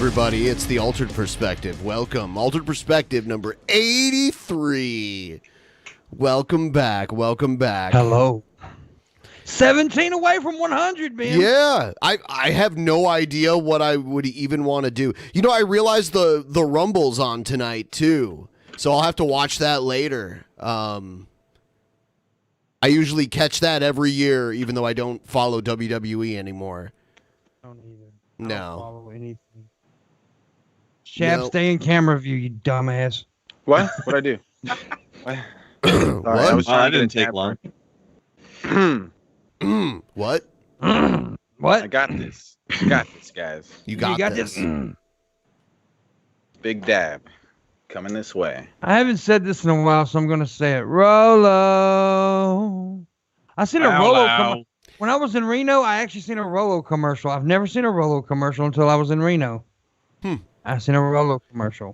everybody. It's the Altered Perspective. Welcome. Altered Perspective number 83. Welcome back. Welcome back. Hello. 17 away from 100, man. Yeah. I have no idea what I would even want to do. You know, I realized the Rumble's on tonight, too. So I'll have to watch that later. I usually catch that every year, even though I don't follow WWE anymore. I don't either. No. I don't follow anything. Shab, stay in camera view, you dumbass. What? What'd I do? What? What? I didn't take long. What? What? I got this. I got this, guys. You got this. Big dab. Coming this way. I haven't said this in a while, so I'm going to say it. Rolo. I seen a Rolo when I was in Reno. I actually seen a Rolo commercial. I've never seen a Rolo commercial until I was in Reno. I seen a Rolo commercial.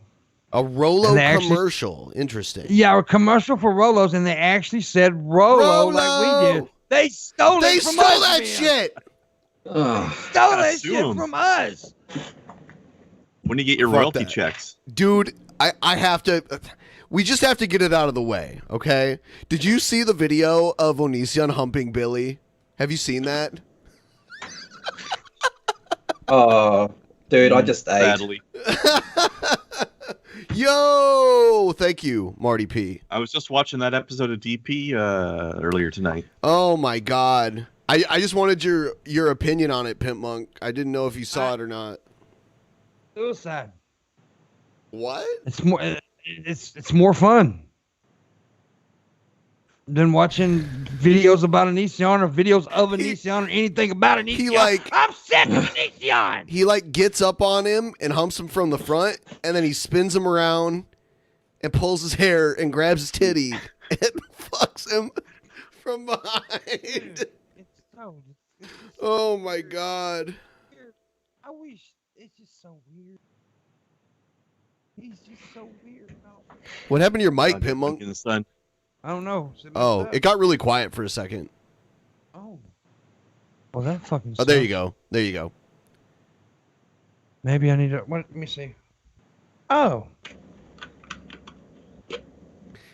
A Rolo commercial. Interesting. Yeah, a commercial for Rolos, and they actually said Rolo like we did. They stole it from us. They stole that shit. Stole that shit from us. When you get your royalty checks. Dude, I have to... We just have to get it out of the way, okay? Did you see the video of Onision humping Billy? Have you seen that? Dude, I just ate. Badly. Yo! Thank you, Marty P. I was just watching that episode of DP earlier tonight. Oh my god. I just wanted your opinion on it, Pimpmunk. I didn't know if you saw it or not. Suicide. What? It's more fun than watching videos about Onision or videos of Onision or anything about Onision. I'm sick of Onision. He gets up on him and humps him from the front, and then he spins him around and pulls his hair and grabs his titty and fucks him from behind. Oh my god. I wish it's just so weird. He's just so weird. What happened to your mic, Pimpmunk? In the sun. I don't know. Oh, it got really quiet for a second. Oh. Well, that fucking Oh, there you go. There you go. Maybe I need to... Let me see. Oh.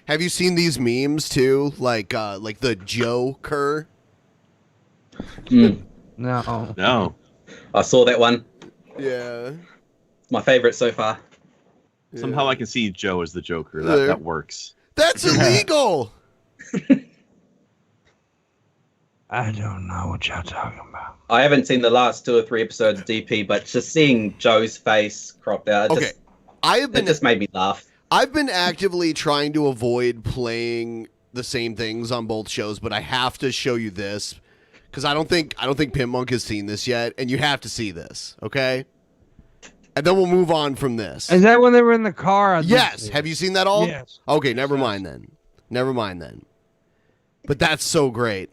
Have you seen these memes, too? Like the Joker? No. No. I saw that one. Yeah. My favorite so far. Somehow I can see Joe as the Joker. That works. That's illegal. I don't know what y'all talking about. I haven't seen the last 2 or 3 episodes of DP, but just seeing Joe's face cropped out, it just made me laugh. I've been actively trying to avoid playing the same things on both shows, but I have to show you this because I don't think Pimpmunk has seen this yet, and you have to see this, okay? And then we'll move on from this. Is that when they were in the car? Yes. Have you seen that all? Yes. Okay, never mind then. But that's so great.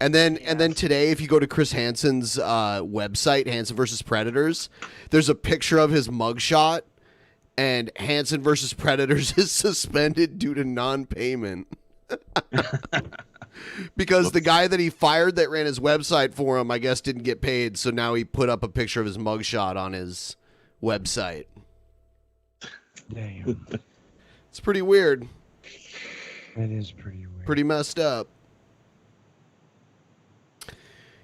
And then today, if you go to Chris Hansen's website, Hansen vs. Predators, there's a picture of his mugshot, and Hansen vs. Predators is suspended due to non-payment. Because the guy that he fired that ran his website for him, I guess, didn't get paid, so now he put up a picture of his mugshot on his website. Damn. It's pretty weird. It is pretty weird. Pretty messed up.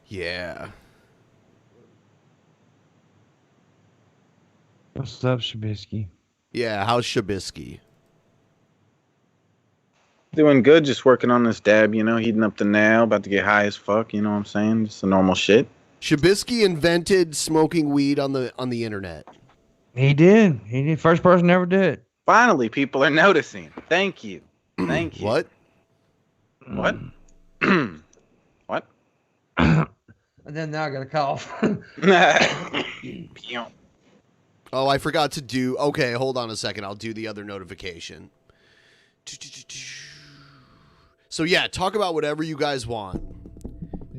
Yeah. What's up, Shabisky? Yeah, how's Shabisky? Doing good, just working on this dab, heating up the nail, about to get high as fuck, you know what I'm saying? Just the normal shit. Shabisky invented smoking weed on the internet. He did. First person ever did. Finally, people are noticing. Thank you. Thank you. What? What? What? And then now I got a cough. Oh, I forgot to do... Okay, hold on a second. I'll do the other notification. So, yeah, talk about whatever you guys want.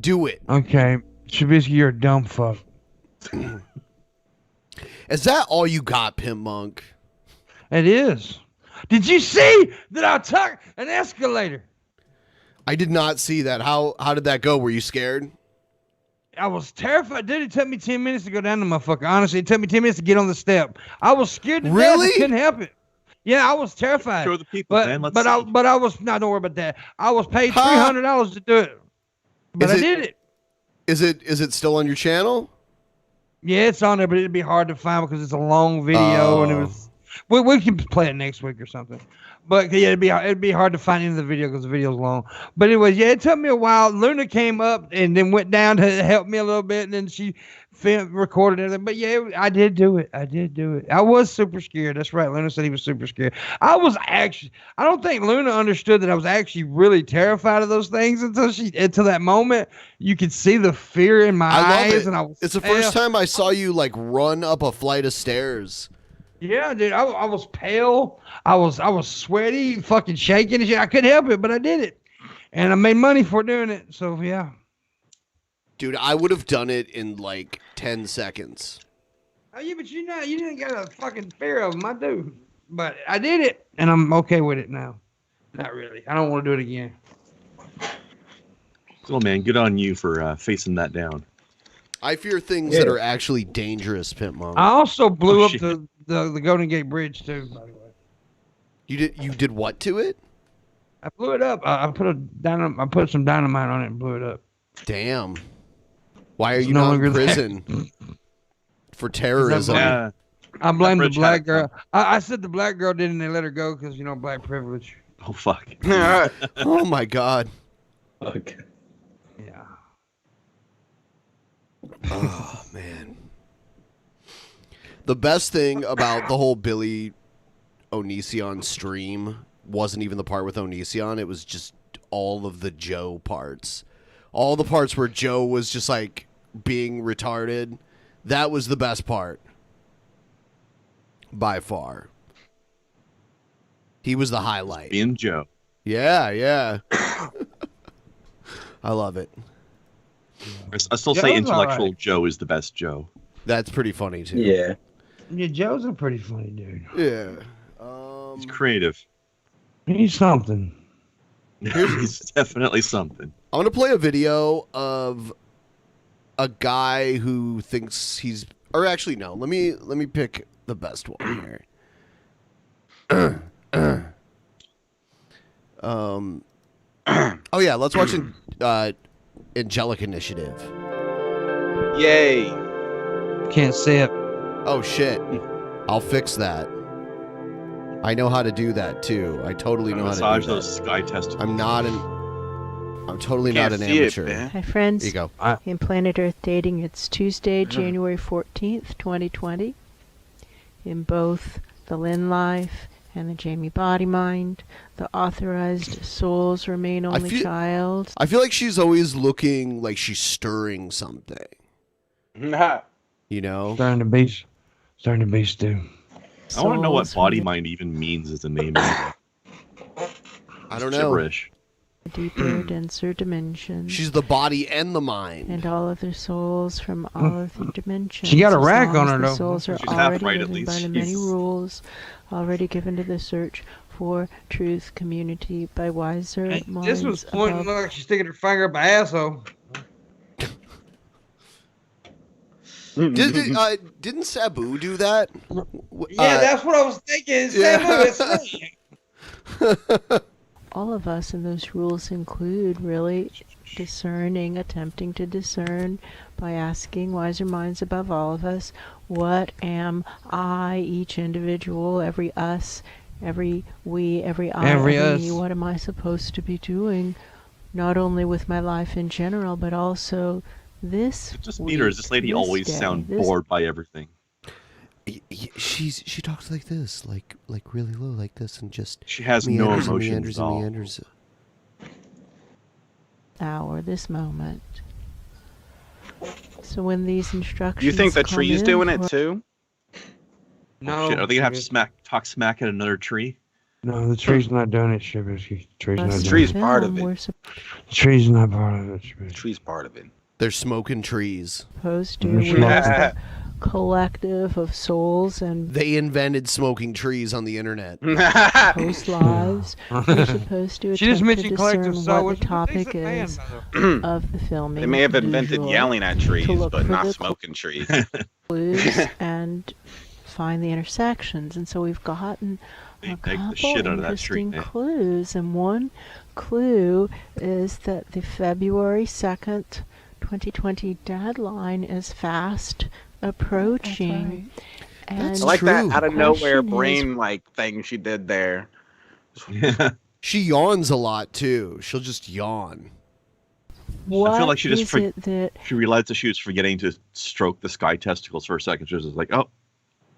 Do it. Okay. Shabisky, you're a dumb fuck. Is that all you got, Pimpmunk? It is. Did you see that I took an escalator? I did not see that. How did that go? Were you scared? I was terrified. Dude, it took me 10 minutes to go down the motherfucker. Honestly, it took me 10 minutes to get on the step. I was scared to death. I couldn't help it. Yeah, I was terrified. Show the people, man. Let's see. I was not. Don't worry about that. I was paid $300 to do it, but I did it. Is it still on your channel? Yeah, it's on there, but it'd be hard to find because it's a long video, and it was. We can play it next week or something. But yeah, it'd be hard to find in the video because the video's long. But anyways, yeah, it took me a while. Luna came up and then went down to help me a little bit, and then she recorded everything. But yeah, I did do it. I was super scared. That's right. Luna said he was super scared. I don't think Luna understood that I was actually really terrified of those things until that moment. You could see the fear in my eyes, and it's the first time I saw you like run up a flight of stairs. Yeah, dude, I was pale. I was sweaty, fucking shaking and shit. I couldn't help it, but I did it, and I made money for doing it. So yeah, dude, I would have done it in like 10 seconds. Oh yeah, but you didn't get a fucking fear of them, I do. But I did it, and I'm okay with it now. Not really. I don't want to do it again. Oh man, good on you for facing that down. I fear things that are actually dangerous, Pimpmunk. I also blew up the Golden Gate Bridge too, by the way. You did what to it? I blew it up. I put some dynamite on it and blew it up. Damn. Why are you not in prison for terrorism? I blame the black girl. I said the black girl did, and they let her go because black privilege. Oh fuck. Oh my god. Okay. Yeah. Oh man. The best thing about the whole Billy Onision stream wasn't even the part with Onision. It was just all of the Joe parts. All the parts where Joe was just like being retarded. That was the best part. By far. He was the highlight. Being Joe. Yeah. I love it. I still say intellectual Joe is the best Joe. That's pretty funny too. Yeah. Yeah, Joe's a pretty funny dude. Yeah. He's creative. He's something. He's definitely something. I'm going to play a video of a guy who thinks he's... Or actually, no. Let me pick the best one here. Oh, yeah. Let's watch Angelic Initiative. Yay. Can't see it. Oh, shit. I'll fix that. I know how to do that, too. I totally know how to do that. Massage those sky testicles. I'm totally not an amateur. Hi, friends. Here you go. In Planet Earth Dating, it's Tuesday, January 14th, 2020. In both the Lynn Life and the Jamie Body Mind, the authorized souls remain only child. I feel like she's always looking like she's stirring something. You know? Starting to be stew. I want to know what body mind even means as a name. I don't know. Gibberish. Deeper, denser dimensions. She's the body and the mind. And all of their souls from all of the dimensions. She got a rack on her, the though. souls are She's already half right, at living by least. the many rules already given to the search for truth community by wiser minds. This was pointing like she's sticking her finger up her asshole. Didn't Sabu do that? Yeah, that's what I was thinking. Sabu, it's me. All of us, and those rules include really discerning, attempting to discern by asking wiser minds above all of us, what am I, each individual, every us, every we, every I, every me, what am I supposed to be doing, not only with my life in general, but also this Just meet her. Does this lady always sound bored by everything? She talks like this, like really low, like this, and just she has no emotions at all. Hour, this moment. So when these instructions, do you think the tree's doing it too? No. Shit, are they gonna have to talk smack at another tree? No, the tree's not doing it, Shabisky. The tree's part of it. The tree's not part of it, Shabisky. The tree's part of it. They're smoking trees. Supposed to. We have the collective of souls and They invented smoking trees on the internet. post lives. We're supposed to She just attempt to mentioned collective discern soul, what which the is a topic decent man, is by the way. of the filming. They may have du invented jour, yelling at trees, look but for not the smoking trees. clues and find the intersections. And so we've gotten They a egg the couple shit out of that tree, interesting man. clues. And one clue is that the February 2nd, 2020 deadline is fast approaching. And That's I like that true. out of nowhere Question is- brain like thing she did there. She yawns a lot too. She'll just yawn. what I feel like she just is it that She realized that she was forgetting to stroke the sky testicles for a second. She was just like, oh,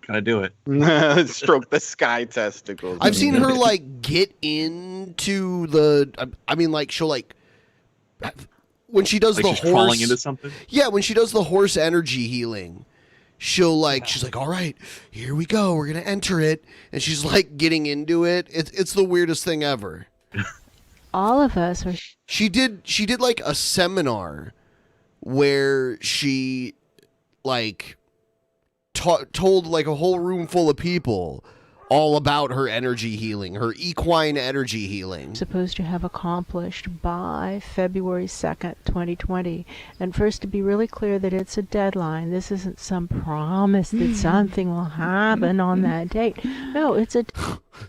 gotta do it. Stroke the sky testicles. I've seen her like get into the. I mean, like she'll like when she does Like the she's horse. crawling into something. Yeah, when she does the horse energy healing, she'll like she's like, all right, here we go. We're gonna enter it, and she's like getting into it. It's the weirdest thing ever. all of us are She did like a seminar where she like told like a whole room full of people all about her energy healing, her equine energy healing. supposed to have accomplished by February 2nd, 2020. And first, to be really clear that it's a deadline. This isn't some promise that something will happen on that date. No, it's a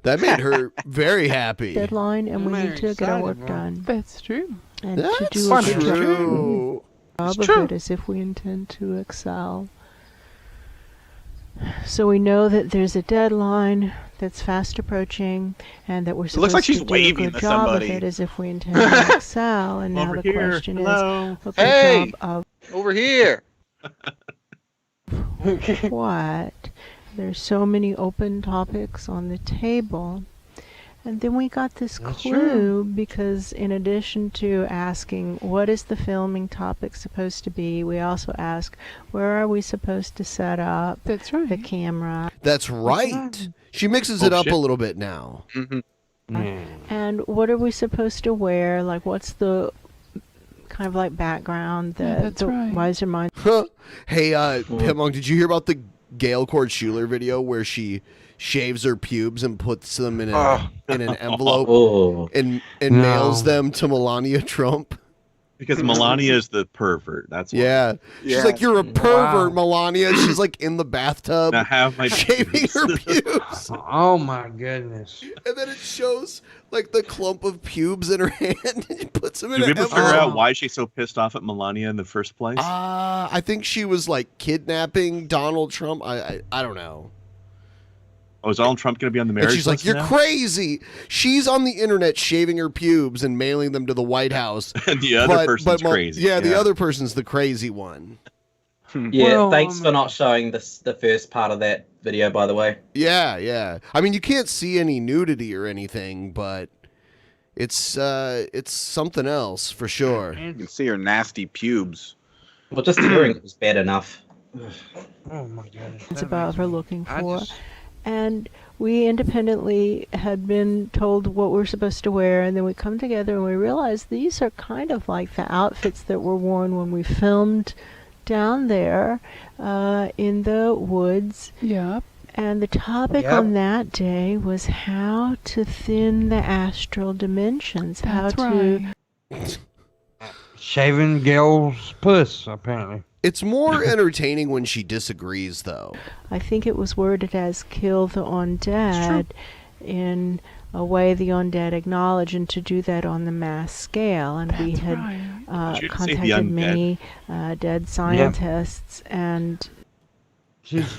That made her very happy. deadline, and we Very need to get our work excited, bro. done. That's true. And to That's do a good true. job of it as if we intend to excel. So we know that there's a deadline that's fast approaching, and that we're supposed looks like she's to do a waving good to job somebody. of it as if we intend to excel. And now Over the here. question Hello. is, a good Hey! job Over here. of what? There's so many open topics on the table. And then we got this That's clue because in addition to asking what is the filming topic supposed to be, we also ask where are we supposed to set up That's right. the camera That's right. She mixes it Oh, up shit. a little bit now. and what are we supposed to wear, like what's the kind of like background that that's the right. wiser mind Hey, Pimpmunk, did you hear about the Gail Cord Schuler video where she shaves her pubes and puts them in, in an envelope Oh, and No. mails them to Melania Trump? Because Melania is the pervert. That's why. Yeah. She's Yeah. like, you're a pervert, Wow. Melania. She's like in the bathtub Now have my shaving her pubes. Oh my goodness. And then it shows like the clump of pubes in her hand and she puts them in Did we an ever figure envelope. out why she's so pissed off at Melania in the first place? I think she was like kidnapping Donald Trump. I don't know. Oh, is Donald Trump going to be on the marriage And she's like, list you're now? crazy. She's on the internet shaving her pubes and mailing them to the White House. And the other person's crazy. Yeah, the other person's the crazy one. yeah. Well, Thanks for not showing the first part of that video, by the way. Yeah, yeah. I mean, you can't see any nudity or anything, but it's something else for sure. You can see her nasty pubes. Well, just hearing it was bad enough. Oh my goodness. it's That about makes her me- looking I for. just- And we independently had been told what we're supposed to wear, and then we come together and we realize these are kind of like the outfits that were worn when we filmed down there in the woods. Yep. And the topic Yep. on that day was how to thin the astral dimensions. That's how right. to Shaving Gail's puss, apparently. It's more entertaining when she disagrees, though. I think it was worded as kill the undead in a way the undead acknowledge, and to do that on the mass scale. And we That's had right. You didn't say the contacted undead. many dead scientists, and She's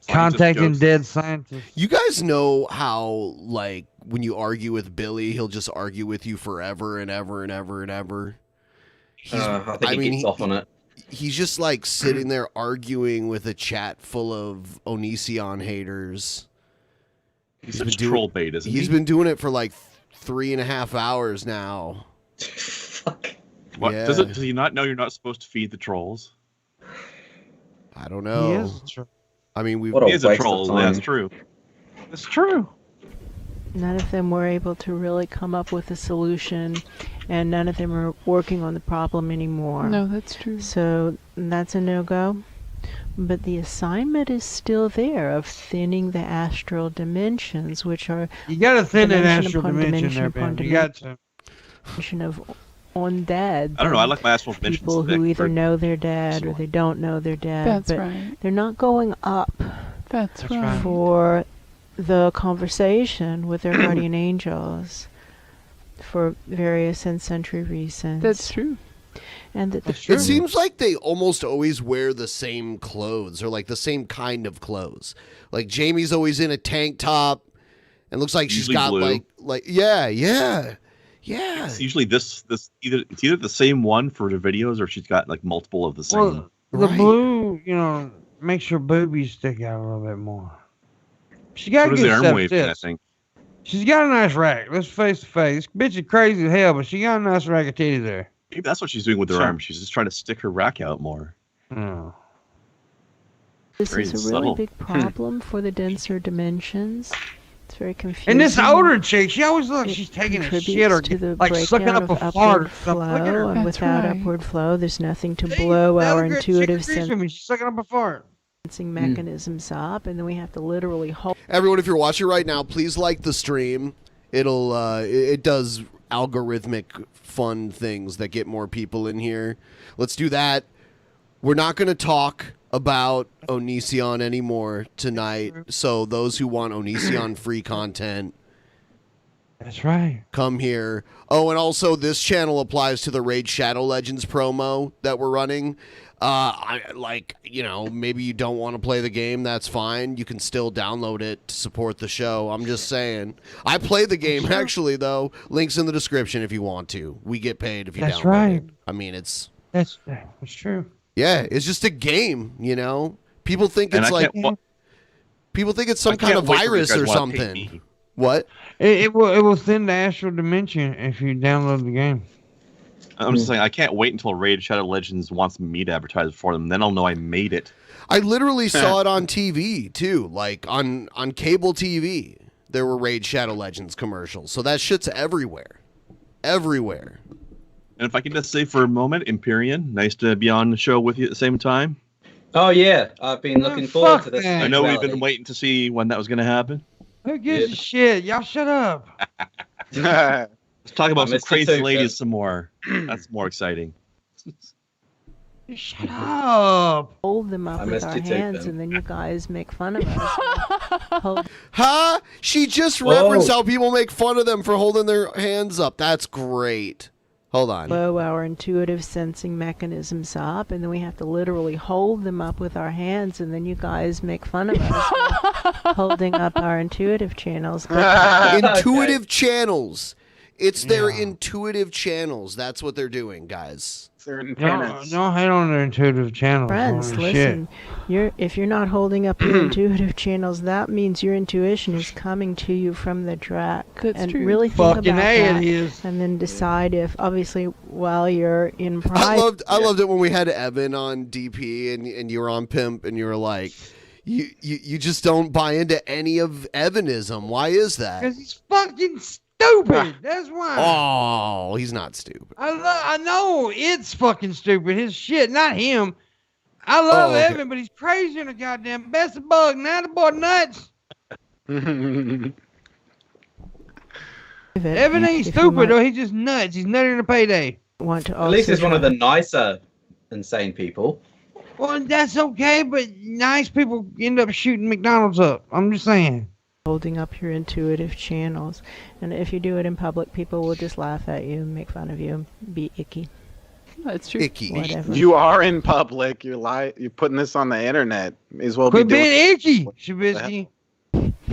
contacting ghosts. dead scientists. You guys know how, like, when you argue with Billy, he'll just argue with you forever and ever and ever and ever. I think he gets off on it. He's just like sitting there arguing with a chat full of Onision haters. He's been such doing- troll bait, isn't He's he? been doing it for like 3.5 hours now. Fuck. What? Yeah. Does he not know you're not supposed to feed the trolls? I don't He know. is true. I mean, we've What a He is a waste of troll. time. That's true. It's true. none of them were able to really come up with a solution, and none of them are working on the problem anymore. No, that's true. So that's a no-go. But the assignment is still there of thinning the astral dimensions, which are You got to thin that dimension astral upon dimension dimension there, upon Ben. You got to. dimension of undead. I don't know. I like my astral dimensions. People who thick either for- know they're dead or they don't know they're dead. That's but right. they're not going up That's right. right. for the conversation with their guardian angels for various ancestry reasons. That's true. And that That's the true. It seems like they almost always wear the same clothes or like the same kind of clothes. Like Jamie's always in a tank top and looks like she's Usually got blue. like yeah. It's usually this either the same one for the videos or she's got like multiple of the same. Well, the Right. blue, makes her boobies stick out a little bit more. She got So does good the arm stuff, waving, I tits. think. She's got a nice rack. Let's face to face. Bitch is crazy as hell, but she got a nice rack of titties there. Maybe that's what she's doing with her Sure. arm. She's just trying to stick her rack out more. Oh. This Very is a subtle. really big problem for the denser dimensions. It's very confusing. And this older chick, she always looks like she's taking a contributes shit or to the like sucking breakdown up a of fart or upward something. Look at flow, her. and That's without right. upward flow, there's nothing to See, blow that our other chick intuitive agrees with me. She's sucking up a fart. sensing mechanisms up, and then we have to literally hold Everyone, if you're watching right now, please like the stream. It'll it does algorithmic fun things that get more people in here. Let's do that. We're not going to talk about Onision anymore tonight. So those who want Onision free content, That's right. come here. Oh, and also this channel applies to the Raid Shadow Legends promo that we're running. Maybe you don't want to play the game. That's fine. You can still download it to support the show. I'm just saying. I play the game actually, though. Links in the description if you want to. We get paid if you That's download right. it. I mean, it's That's true. yeah, it's just a game. People think And it's I like can't. people think it's I some kind can't of wait for you virus guys or wanna pay something. me. What? It will thin the astral dimension if you download the game. I'm just saying, I can't wait until Raid Shadow Legends wants me to advertise for them. Then I'll know I made it. I literally saw it on TV too, like on cable TV. There were Raid Shadow Legends commercials, so that shit's everywhere, everywhere. And if I can just say for a moment, Empyrrean, nice to be on the show with you at the same time. Oh yeah, I've been looking forward fuck to this. that. I know we've actuality. been waiting to see when that was going to happen. Who gives a shit? Y'all shut up. Let's talk about some missed you crazy too, ladies Chris. some more. That's more exciting. Shut up. them up I with missed our you too, hands, Ben. and then you guys make fun of us. Hold Huh? She just referenced how people make fun of them for holding their hands up. That's great. Hold on. blow our intuitive sensing mechanisms up, and then we have to literally hold them up with our hands, and then you guys make fun of us for holding up our intuitive channels. Intuitive channels. It's their Yeah. intuitive channels. That's what they're doing, guys. Certain Don't tenants. hate on their intuitive channels. Friends, Holy listen. If you're not holding up your intuitive channels, that means your intuition is coming to you from the track. That's and true. really think Fucking about A that, it is. and then decide if, obviously, while you're in I private, loved it when we had Evan on DP and you were on Pimp and you were like, you just don't buy into any of Evanism. Why is that? Because he's fucking stupid. That's why. Oh, he's not stupid. I know it's fucking stupid. His shit, not him. I love Oh, okay. Evan, but he's crazy in the goddamn best of bug. Now the boy nuts. Evan ain't if you stupid might though. He's just nuts. He's nutty in a payday. want to At least also he's one of try- the nicer, insane people. Well, that's okay, but nice people end up shooting McDonald's up. I'm just saying. holding up your intuitive channels. And if you do it in public, people will just laugh at you and make fun of you and be icky. That's true. Icky. Whatever. You are in public. You're putting this on the internet. May as well Quit be doing. being icky, Shabisky.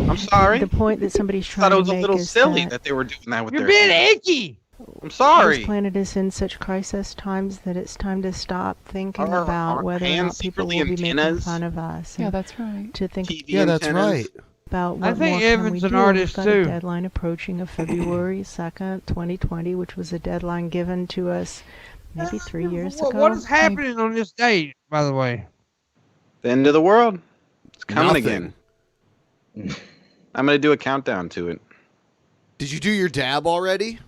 I'm sorry. The point that somebody's I thought trying it was to a make little is silly that that they were doing that with You're their. being hands. icky. I'm this sorry. planet is in such crisis times that it's time to stop thinking Are about our whether or not hands people will secretly be making antennas? fun of us. Yeah, and that's right. to think TV Yeah, that's antennas. right. about I what think more can Evan's we an do. artist, We've got too. a deadline approaching of February 2nd, 2020, which was a deadline given to us maybe 3 years ago. What is happening on this date, by the way? The end of the world. It's coming Nothing. again. I'm gonna do a countdown to it. Did you do your dab already?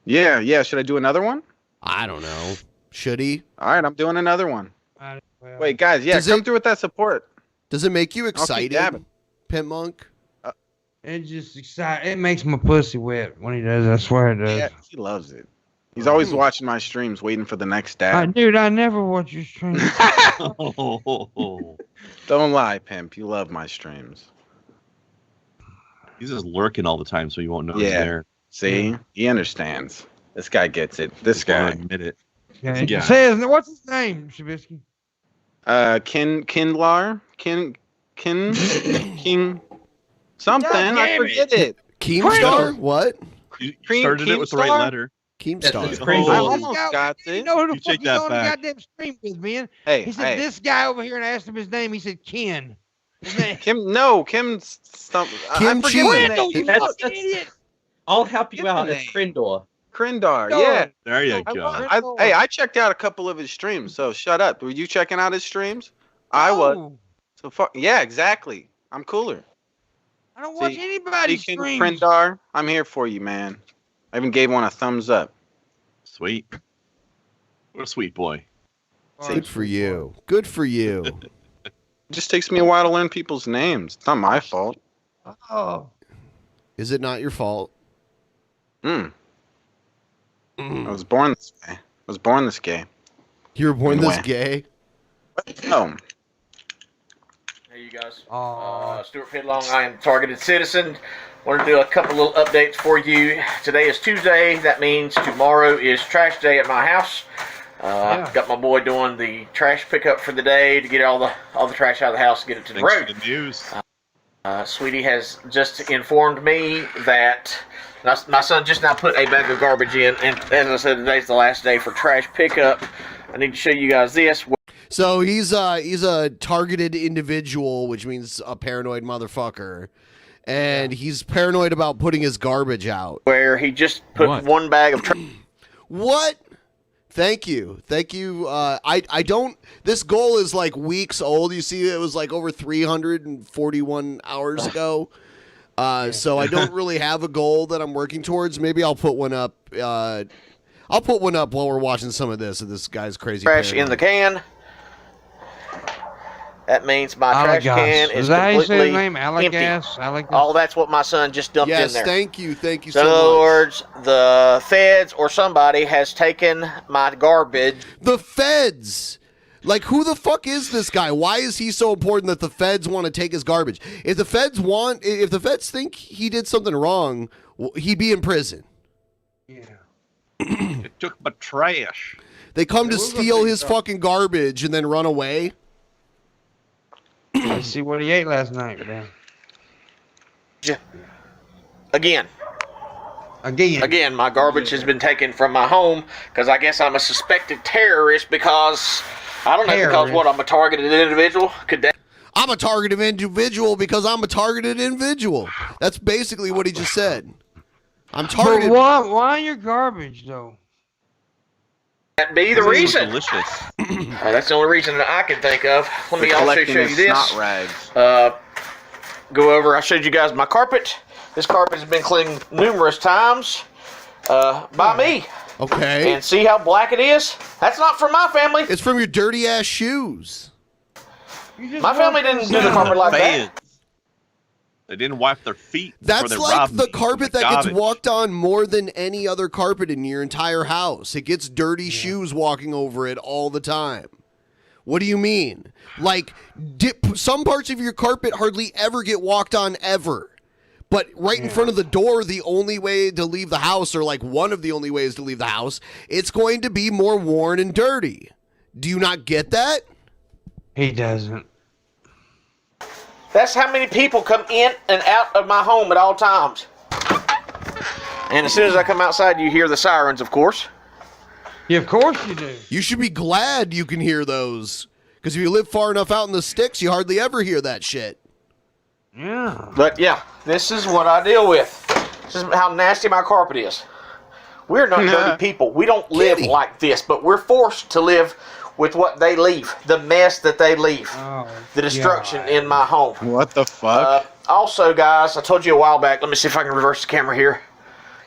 Yeah. Should I do another one? I don't know. Should he? All right, I'm doing another one. Wait, guys, yeah, come through with that support. Does it make you excited, Pimpmunk? It just it makes my pussy wet when he does. I swear it does. Yeah, he loves it. He's always watching my streams, waiting for the next dab. Dude, I never watch your streams. Don't lie, Pimp. You love my streams. He's just lurking all the time, so you won't know he's there. See, he understands. This guy gets it. This guy. Admit it. Yeah. Says, what's his name, Shabisky? Kindlar, King, something. I forget it. Keemstar? What? You started it with the right letter. Keemstar. I almost got it. You know who the You fuck take he's that on the back. goddamn stream with, man? Hey, He said this guy over here and asked him his name. He said Ken. His name. Kim. No, Kim's something. Kim I forget Crendar, the you name. fucking idiot. I'll help you Get out. the It's name. Krendar. Krendar. Yeah. There you go. I checked out a couple of his streams. So shut up. Were you checking out his streams? I was. So fuck. Yeah, exactly. I'm cooler. I don't watch anybody's Deacon streams. Krendar, I'm here for you, man. I even gave one a thumbs up. Sweet. What a sweet boy. Good for you. Good for you. It just takes me a while to learn people's names. It's not my fault. Oh. Is it not your fault? I was born this way. I was born this gay. You were born this Anyway. gay? Oh. Hey, you guys. Aw. Stuart Pidlong. I am Targeted Citizen. Want to do a couple little updates for you. Today is Tuesday. That means tomorrow is trash day at my house. Got my boy doing the trash pickup for the day to get all the trash out of the house and get it to the Thanks road. for the news. Sweetie has just informed me that my son just now put a bag of garbage in, and as I said, today's the last day for trash pickup. I need to show you guys this. So he's a targeted individual, which means a paranoid motherfucker. And he's paranoid about putting his garbage out. Where he just put one bag of trash. What? Thank you. I don't. This goal is like weeks old. You see, it was like over 341 hours ago. So I don't really have a goal that I'm working towards. Maybe I'll put one up. I'll put one up while we're watching some of this. Of this guy's crazy Trash in the can. That means my trash can is completely empty. All that's what my son just dumped in there. Thank you so much. In other words, the feds or somebody has taken my garbage. The feds! Like, who the fuck is this guy? Why is he so important that the feds want to take his garbage? If the feds think he did something wrong, he'd be in prison. Yeah. It took my trash. They come to steal his fucking garbage and then run away. Let's see what he ate last night, man. Again, my garbage has been taken from my home because I guess I'm a suspected terrorist because, I don't know, because what, I'm a targeted individual? I'm a targeted individual because I'm a targeted individual. That's basically what he just said. I'm targeted. But why your garbage, though? That be the reason. Delicious. That's the only reason that I can think of. Let me also show you this. Snot rags. Go over. I showed you guys my carpet. This carpet has been cleaned numerous times by me. Okay. And see how black it is? That's not from my family. It's from your dirty ass shoes. My family didn't do the carpet like that. They didn't wipe their feet. That's like the carpet that gets walked on more than any other carpet in your entire house. It gets dirty shoes walking over it all the time. What do you mean? Like, some parts of your carpet hardly ever get walked on ever. But right in front of the door, the only way to leave the house, or like one of the only ways to leave the house, it's going to be more worn and dirty. Do you not get that? He doesn't. That's how many people come in and out of my home at all times. And as soon as I come outside, you hear the sirens, of course. Yeah, of course you do. You should be glad you can hear those. Because if you live far enough out in the sticks, you hardly ever hear that shit. Yeah. But yeah, this is what I deal with. This is how nasty my carpet is. We're not dirty people. We don't live like this, but we're forced to live with what they leave, the mess that they leave, the destruction in my home. What the fuck? Also, guys, I told you a while back, let me see if I can reverse the camera here.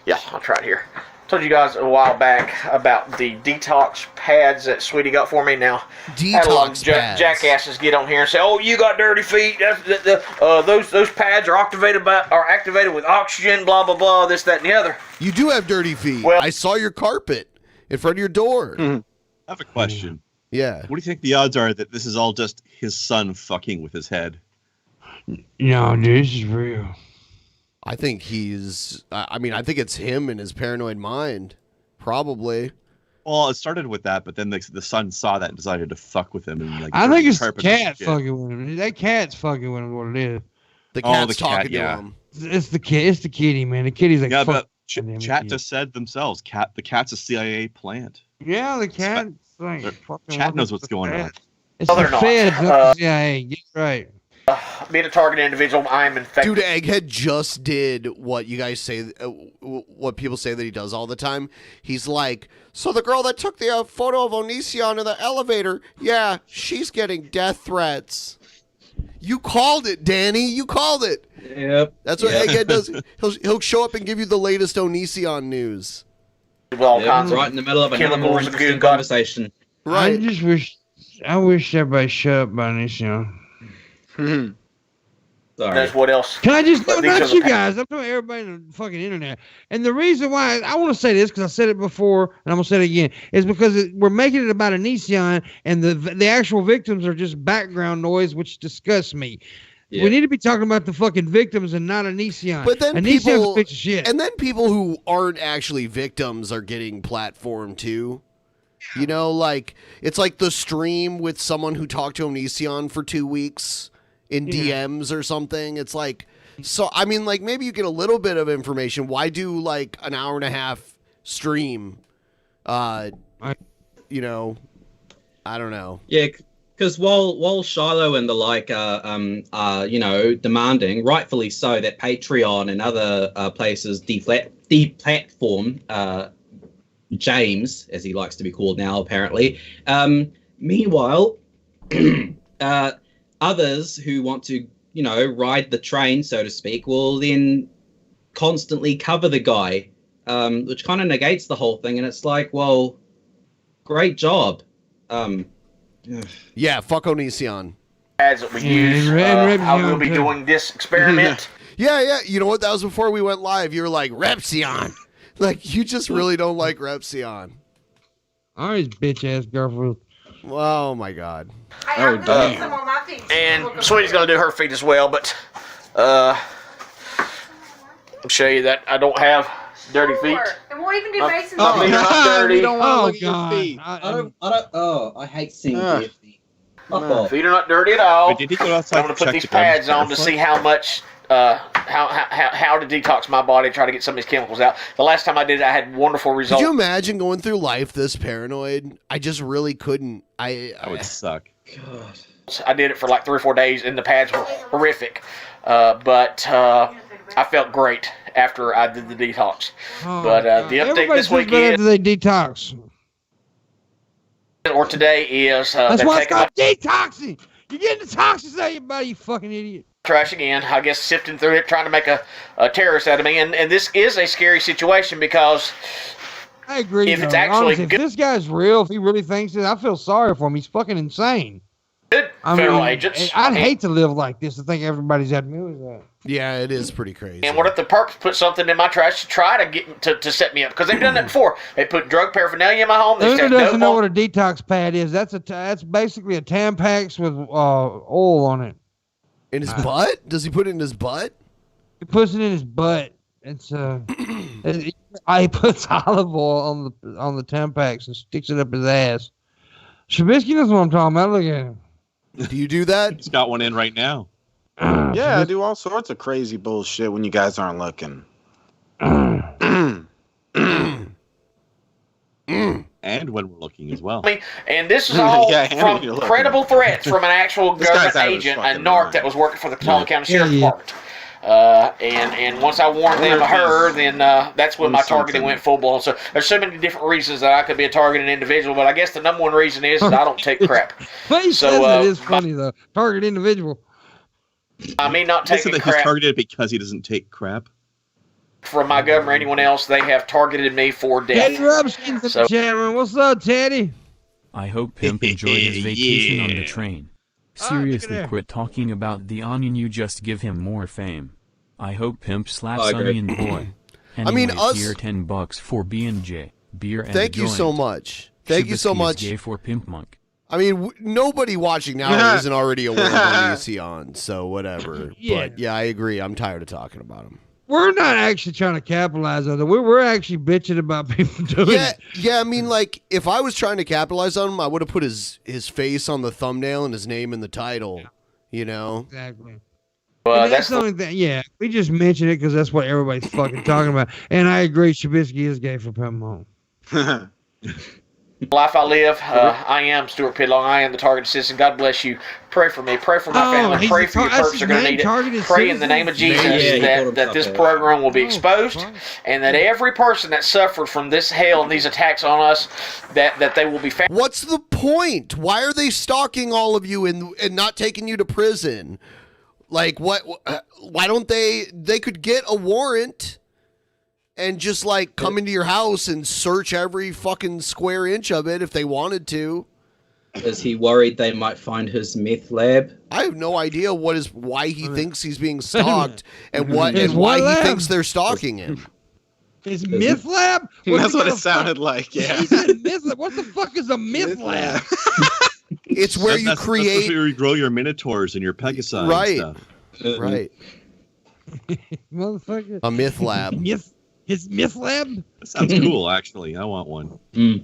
Yeah, I'll try it here. told you guys a while back about the detox pads that Sweetie got for me. Now, had a lot of jackasses get on here and say, "Oh, you got dirty feet. Those pads are activated with oxygen. Blah blah blah. This, that, and the other." You do have dirty feet. Well, I saw your carpet in front of your door. I have a question. Yeah. What do you think the odds are that this is all just his son fucking with his head? No, dude, this is real. I think I think it's him and his paranoid mind. Probably. Well, it started with that, but then the son saw that and decided to fuck with him. And I think it's the cat fucking with him. That cat's fucking with him, what it is. The cat's talking to him. It's the kid. It's the kitty, man. The kitty's like, yeah, but chat just said themselves. The cat's a CIA plant. Yeah, the cat. Chat knows what's going on. It's the feds, not the CIA. Get right. Being a targeted individual, I am infected. Dude, Egghead just did what you guys say, what people say that he does all the time. He's like, so the girl that took the photo of Onision in the elevator, yeah, she's getting death threats. You called it, Danny. You called it. Yep. That's what Egghead does. He'll show up and give you the latest Onision news. Right in the middle of an interesting conversation. Right. I wish everybody shut up by Onision. Sorry. That's what else? Can I just not you guys? I'm talking everybody on the fucking internet. And the reason why I want to say this, because I said it before and I'm gonna say it again, is because we're making it about Onision and the actual victims are just background noise, which disgusts me. Yeah. We need to be talking about the fucking victims and not Onision. But then Onision's a bitch of shit. And then people who aren't actually victims are getting platformed too. You know, like it's like the stream with someone who talked to Onision for 2 weeks. In DMs or something. It's like, so I mean, like maybe you get a little bit of information. Why do like an hour and a half stream? You know, I don't know. Yeah, because while Shiloh and the like are demanding, rightfully so, that Patreon and other places deplatform James, as he likes to be called now, apparently. Meanwhile, others who want to, ride the train, so to speak, will then constantly cover the guy, which kind of negates the whole thing. And it's like, well, great job. Yeah, fuck Onision. As we use, I will be doing this experiment. Yeah. You know what? That was before we went live. You were like, Repsion. Like, you just really don't like Repsion. All right, bitch-ass girlfriend. Oh, my God. Oh, damn. And Sweetie's going to do her feet as well, but I'll show you that I don't have dirty feet. And we'll even do Mason's My feet are not dirty. You don't want to look at your feet. I hate seeing your feet. Feet are not dirty at all. Wait, did he go outside I'm going to put these pads on to see how much, how to detox my body, try to get some of these chemicals out. The last time I did it, I had wonderful results. Could you imagine going through life this paranoid? I just really couldn't. I would suck. God. I did it for like 3 or 4 days, and the pads were horrific. But I felt great after I did the detox. But the update this week is they detox. Or today is that's why it's called detoxing. You're getting the toxins out of your body, you fucking idiot. Trash again. I guess sifting through it, trying to make a terrorist out of me, and this is a scary situation because I agree. If it's actually honestly, if this guy's real, if he really thinks it, I feel sorry for him. He's fucking insane. Good federal agents. I'd hate to live like this. To think everybody's at me with that. Yeah, it is pretty crazy. And what if the perps put something in my trash to try to get to set me up? Because they've done that before. They put drug paraphernalia in my home. Who doesn't know what a detox pad is? That's basically a Tampax with oil on it. In his butt? Does he put it in his butt? He puts it in his butt. It's he puts olive oil on the Tampax and sticks it up his ass. Shabisky knows what I'm talking about. Look at him. Do you do that? He's got one in right now. Yeah, I do all sorts of crazy bullshit when you guys aren't looking. And when we're looking as well. And this is all from credible threats from an actual government agent, a narc that was working for the Catalina County Sheriff's Department. And once I warned them of her, then that's when my targeting went full blown. So there's so many different reasons that I could be a targeted individual, but I guess the number one reason is I don't take crap. But he says it is funny though. Target individual. I mean, not taking that crap. He's targeted because he doesn't take crap. from my government or anyone else. They have targeted me for Teddy death. Robskin's in the chat room. What's up, Teddy? I hope Pimp enjoyed his vacation on the train. Seriously, quit talking about the Onion. You just give him more fame. I hope Pimp slaps Onion Boy. Anyways, I mean, us. Here $10 for B&J beer and Thank you so much. Thank you so much. Gay for Pimpmunk. I mean, nobody watching now isn't already aware of when is he on, so whatever. Yeah. But yeah, I agree. I'm tired of talking about him. We're not actually trying to capitalize on it. We're actually bitching about people doing it. Yeah. I mean, like, if I was trying to capitalize on him, I would have put his face on the thumbnail and his name in the title. You know. Exactly. Well, that's the only thing. Yeah, we just mention it because that's what everybody's fucking talking about. And I agree, Shabisky is gay for Pimpmunk. life I live. I am Stuart Pidlong. I am the targeted citizen. God bless you. Pray for me. Pray for my family. Pray for your perps are going to need it. Pray in the name of Jesus that this program will be exposed and that every person that suffered from this hell and these attacks on us, that they will be found. What's the point? Why are they stalking all of you and not taking you to prison? Like, what? Why don't they could get a warrant and just, like, come into your house and search every fucking square inch of it if they wanted to. Is he worried they might find his meth lab? I have no idea why he thinks he's being stalked and why he thinks they're stalking him. His myth lab? That's what it sounded like, yeah. He said myth lab. What the fuck is a myth lab? It's where you create... That's where you grow your minotaurs and your pegasi right. and stuff. Right. Motherfucker. A myth lab. His myth lab? That sounds cool, actually. I want one. I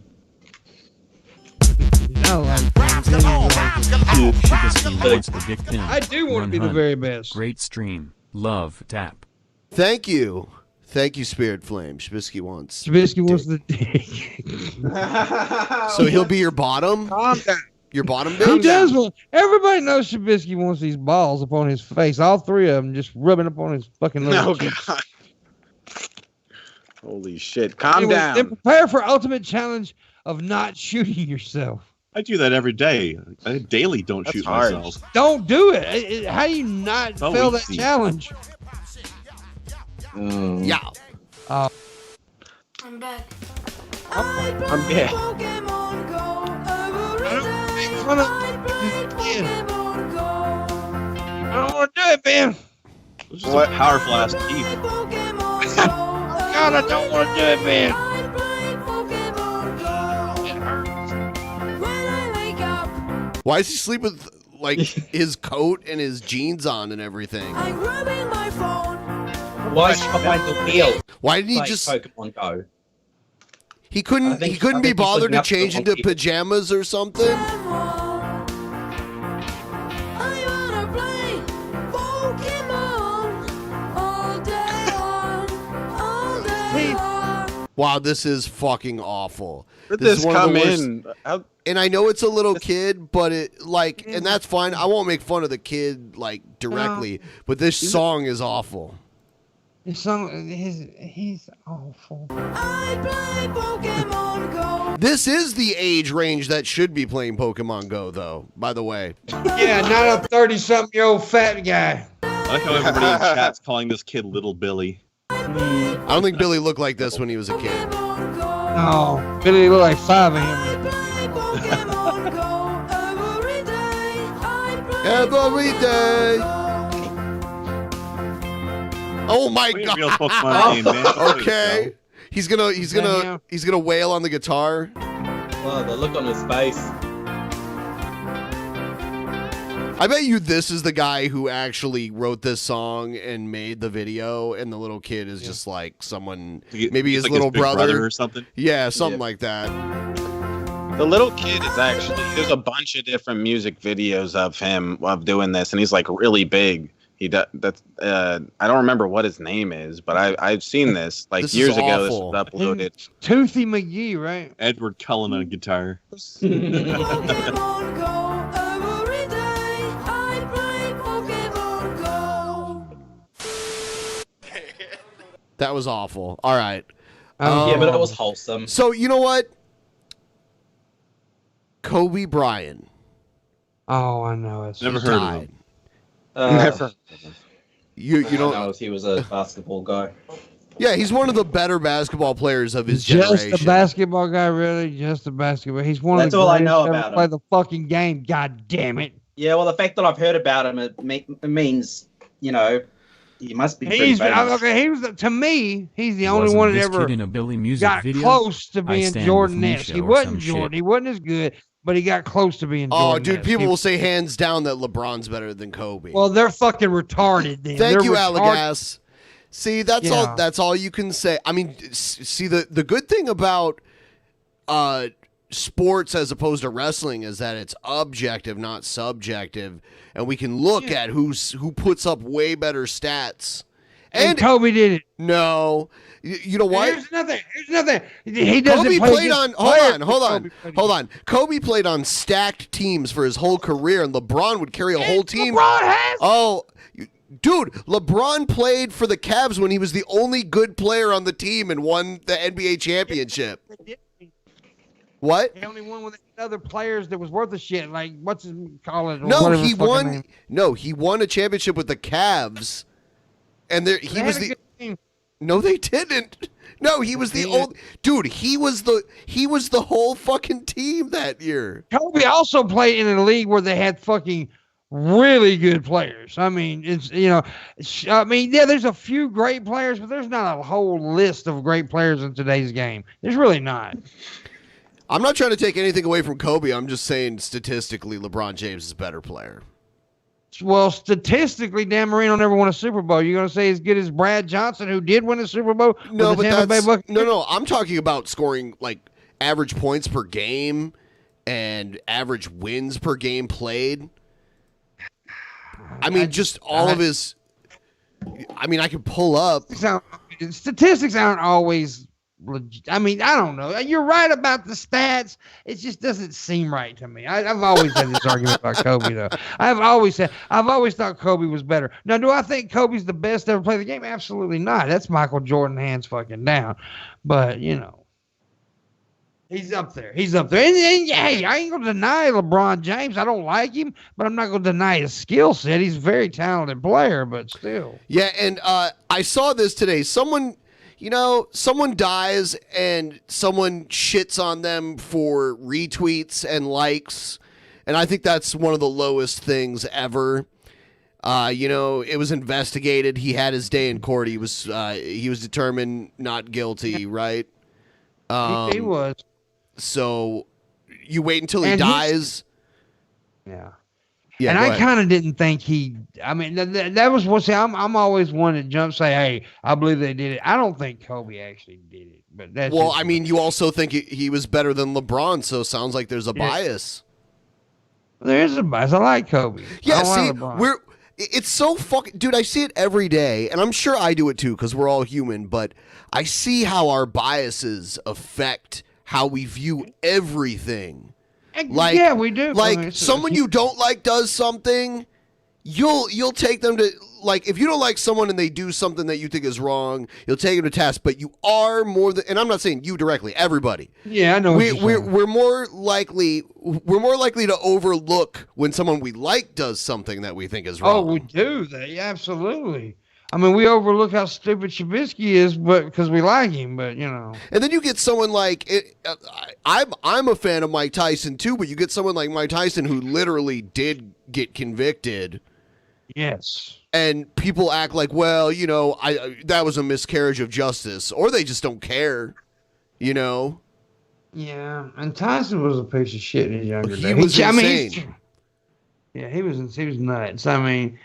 do want to be the very best. Great stream. Love, tap. Thank you. Thank you, Spirit Flame. Shabisky wants the dick. So he'll be your bottom? Calm down. Your bottom He bitch? does want. Everybody knows Shabisky wants these balls upon his face. All three of them just rubbing upon his fucking little cheeks. God. Holy shit. Calm down. Then prepare for ultimate challenge of not shooting yourself. I do that every day. I daily don't shoot myself. Don't do it. How do you not Oh, fail that easy. challenge? Yeah. I'm back. I'm dead. I don't want to do it, man. It's just a powerful ass teeth. God, I don't want to do it, man. Why is he sleep with, like, his coat and his jeans on and everything? Why is he behind the wheel? Why didn't he Like just... Pokemon Go. He couldn't be he's bothered looking to up change the into wrong people. pajamas or something? Wow, this is fucking awful. Where'd This this is one of come the worst- in? And I know it's a little kid, but and that's fine. I won't make fun of the kid, like, directly, but this song is awful. His song, he's awful. This is the age range that should be playing Pokemon Go, though, by the way. Yeah, not a 30-something-year-old fat guy. I like how everybody in chat's calling this kid Little Billy. I don't think Billy looked like this when he was a kid. No, Billy looked like 5 of him. Every day. Oh my We god. have real Pokemon name, man. Okay. He's gonna wail on the guitar. Oh, the look on his face. I bet you this is the guy who actually wrote this song and made the video, and the little kid is just like someone, maybe his Like little big brother or something. Yeah, something like that. The little kid is actually, there's a bunch of different music videos of him of doing this, and he's like really big. He does that's I don't remember what his name is, but I've seen this like This is years ago. This awful. was uploaded. Toothy McGee, right? Edward Cullen on guitar. That was awful. All right. Yeah, but it was wholesome. So you know what? Kobe Bryant. Oh, I know. It's Never heard of him. Never. You I don't know he was a basketball guy. Yeah, he's one of the better basketball players of his Just generation. a basketball guy, really? Just a basketball. He's one That's of the all I greatest know to ever about play him. the fucking game. God damn it. Yeah, well, the fact that I've heard about him, it means, you know, he must be pretty He's famous. okay. He was to me. He's the only Wasn't one that this ever kid in a Billy music got video? close to I being stand with Jordan-esque. Misha He or wasn't some Jordan. shit. He wasn't as good, but he got close to being Oh, Jordan. dude, people will say hands down that LeBron's better than Kobe. Well, they're fucking retarded. Then. Thank They're you, retarded. Allegas. See, that's Yeah. all. That's all you can say. I mean, see, the good thing about sports as opposed to wrestling is that it's objective, not subjective, and we can look at who puts up way better stats. And Kobe did it. No, you know what? Here's another. He doesn't Kobe play played against on. Hold players, on. but Kobe Hold on. Kobe played on stacked teams for his whole career, and LeBron would carry a whole team. LeBron has. Oh, dude, LeBron played for the Cavs when he was the only good player on the team and won the NBA championship. What? He only won with other players that was worth a shit. Like what's his call it? No, whatever he his fucking won. name. No, he won a championship with the Cavs, and there he They was had a the. good team. No, they didn't. No, he was the old dude. He was the whole fucking team that year. Kobe also played in a league where they had fucking really good players. I mean, it's yeah, there's a few great players, but there's not a whole list of great players in today's game. There's really not. I'm not trying to take anything away from Kobe. I'm just saying statistically, LeBron James is a better player. Well, statistically, Dan Marino never won a Super Bowl. You're going to say as good as Brad Johnson, who did win a Super Bowl? No, with the but Tampa Bay that's Buccaneers? no. I'm talking about scoring like average points per game and average wins per game played. I mean, just all of his. I mean, I could pull up. Statistics aren't always legit. I mean, I don't know. You're right about the stats. It just doesn't seem right to me. I've always had this argument about Kobe, though. I've always thought Kobe was better. Now, do I think Kobe's the best to ever play the game? Absolutely not. That's Michael Jordan hands fucking down. But, he's up there. He's up there. And hey, I ain't going to deny LeBron James. I don't like him, but I'm not going to deny his skill set. He's a very talented player, but still. Yeah, and I saw this today. Someone dies and someone shits on them for retweets and likes, and I think that's one of the lowest things ever. It was investigated. He had his day in court. He was determined not guilty, right? He was. So you wait until he dies. Yeah. Yeah, and go I ahead. kind of didn't think that was what I'm always one to jump say, hey, I believe they did it. I don't think Kobe actually did it, but that's Well, just- I mean, you also think he was better than LeBron, so it sounds like there's a bias. there is a bias. I like Kobe. Yeah, I don't see, like LeBron. it's so fucking, dude, I see it every day, and I'm sure I do it too, because we're all human, but I see how our biases affect how we view everything. Like, yeah, we do. Like, I mean, someone you don't like does something, you'll take them to, like, if you don't like someone and they do something that you think is wrong, you'll take them to task, but you are more than, and I'm not saying you directly, everybody. Yeah, I know what you're saying. We're more likely to overlook when someone we like does something that we think is wrong. Oh, we do that. Yeah, absolutely. I mean, we overlook how stupid Shabisky is, but because we like him. But And then you get someone like I'm a fan of Mike Tyson too, but you get someone like Mike Tyson who literally did get convicted. Yes. And people act like, well, that was a miscarriage of justice, or they just don't care. Yeah, and Tyson was a piece of shit in his younger days. He was insane. He was nuts. I mean.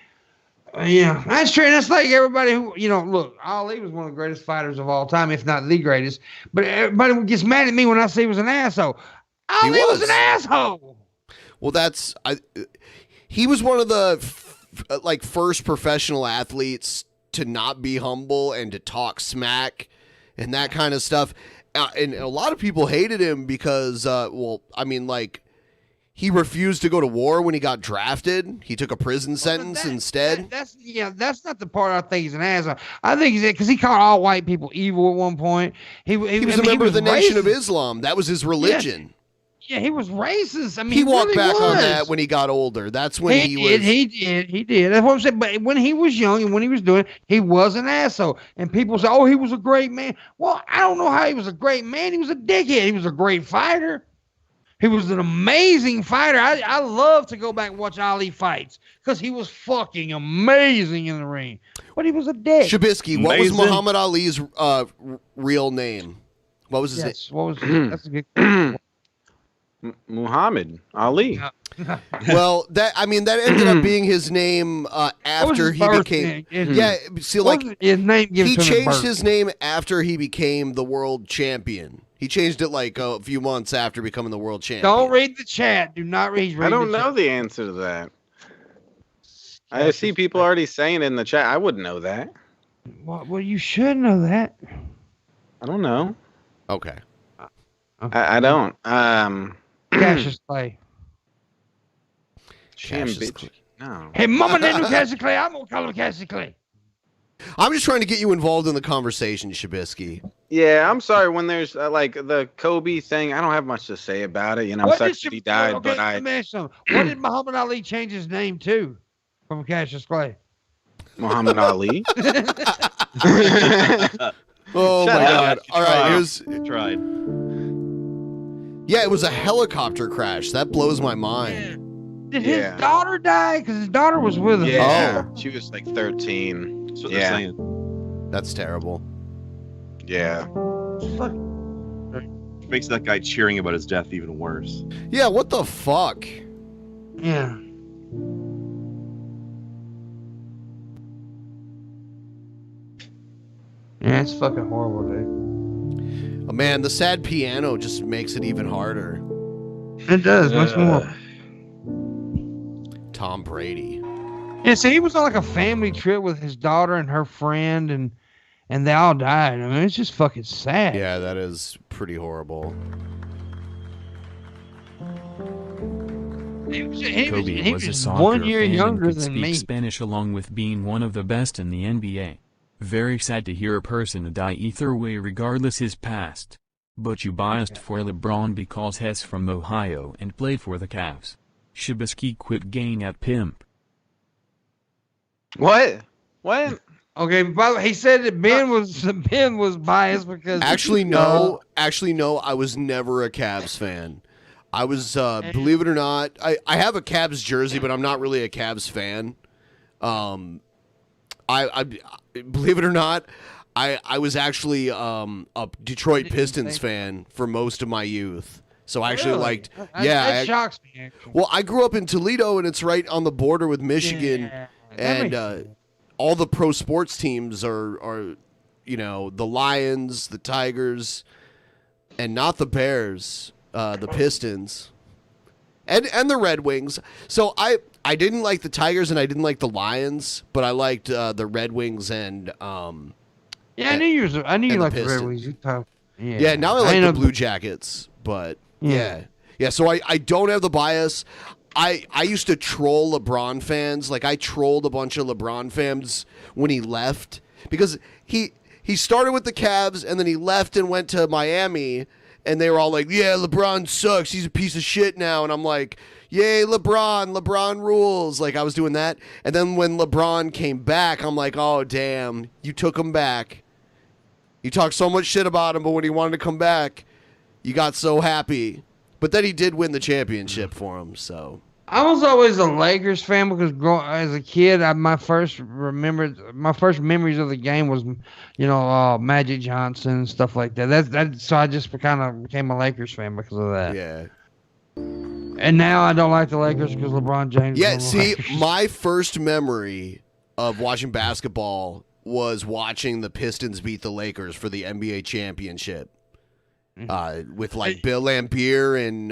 Yeah, that's true. And that's like everybody who, look, Ali was one of the greatest fighters of all time, if not the greatest. But everybody gets mad at me when I say he was an asshole. Ali was an asshole. Well, he was one of the first professional athletes to not be humble and to talk smack and that kind of stuff. And a lot of people hated him because, he refused to go to war when he got drafted. He took a prison sentence instead. That's not the part I think he's an asshole. I think he's because he called all white people evil at one point. He was a member of the Nation of Islam. That was his religion. Yeah, he was racist. I mean, he walked really back on was. that when he got older. That's when he was. He did. That's what I'm saying. But when he was young and when he was doing it, he was an asshole. And people say, "Oh, he was a great man." Well, I don't know how he was a great man. He was a dickhead. He was a great fighter. He was an amazing fighter. I love to go back and watch Ali fights because he was fucking amazing in the ring. But he was a dick. Shabisky, what was Muhammad Ali's real name? What was his name? What was that's a good Muhammad Ali. Well, that ended up being his name after he became. Yeah, see, like his name he changed his name after he became the world champion. He changed it like a few months after becoming the world champion. Don't read the chat. Do not read. I don't know the answer to that. I see people already saying it in the chat. I wouldn't know that. Well, you should know that. I don't know. Okay. I don't. Cassius Clay. No. Hey, Mama named him Cassius Clay. I'm gonna call him Cassius Clay. I'm just trying to get you involved in the conversation, Shabisky. Yeah, I'm sorry. When there's like the Kobe thing, I don't have much to say about it. You know, sucks that he died, but let me ask you something. What did Muhammad Ali change his name to from Cassius Clay? Muhammad Ali. Oh my God! All right, here's. Tried. Yeah, it was a helicopter crash. That blows my mind. Did his daughter die? Because his daughter was with him. Yeah, she was like 13. That's what they're saying. That's terrible. Yeah. Which makes that guy cheering about his death even worse. Yeah, what the fuck? Yeah. Yeah, it's fucking horrible, dude. Oh, man, the sad piano just makes it even harder. It does, much more. Tom Brady. Yeah, so he was on like a family trip with his daughter and her friend, and they all died. I mean, it's just fucking sad. Yeah, that is pretty horrible. Kobe was a soccer 1 year fan younger and could than speak me. Spanish along with being one of the best in the NBA. Very sad to hear a person die either way regardless his past. But you biased for LeBron because he's from Ohio and played for the Cavs. Shabisky quit gang at Pimp. What? What? Okay, by the way, he said that Ben was biased because Actually, no. I was never a Cavs fan. I was, believe it or not, I have a Cavs jersey, but I'm not really a Cavs fan. I believe it or not, I was actually a Detroit Pistons fan for most of my youth. So I actually liked. That shocks me. Actually. Well, I grew up in Toledo, and it's right on the border with Michigan, and all the pro sports teams are, you know, the Lions, the Tigers, and not the Bears, the Pistons, and the Red Wings. So I didn't like the Tigers and I didn't like the Lions, but I liked the Red Wings and yeah, I knew you liked the Red Wings. Yeah, now I like the Blue Jackets, but yeah. So I don't have the bias. I used to troll LeBron fans. Like I trolled a bunch of LeBron fans when he left because he started with the Cavs and then he left and went to Miami. And they were all like, yeah, LeBron sucks. He's a piece of shit now. And I'm like, yay, LeBron rules. Like, I was doing that. And then when LeBron came back, I'm like, oh, damn, you took him back. You talked so much shit about him, but when he wanted to come back, you got so happy. But then he did win the championship for him, so. I was always a Lakers fan because as a kid, my first memories of the game was, you know, Magic Johnson and stuff like that. So I just kind of became a Lakers fan because of that. Yeah. And now I don't like the Lakers because LeBron James. Yeah, see, my first memory of watching basketball was watching the Pistons beat the Lakers for the NBA championship with like Bill Laimbeer and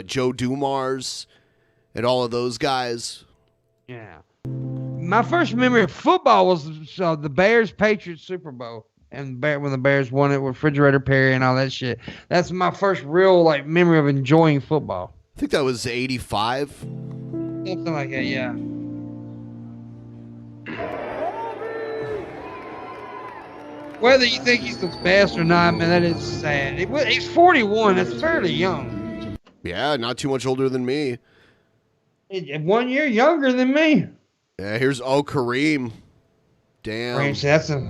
Joe Dumars and all of those guys. Yeah. My first memory of football was the Bears-Patriots Super Bowl. And when the Bears won it with Refrigerator Perry and all that shit. That's my first real memory of enjoying football. I think that was 85. Something like that, yeah. Whether you think he's the best or not, man, that is sad. He's 41. That's fairly young. Yeah, not too much older than me. 1 year younger than me. Yeah, here's Kareem. Damn. Kareem, see, that's a...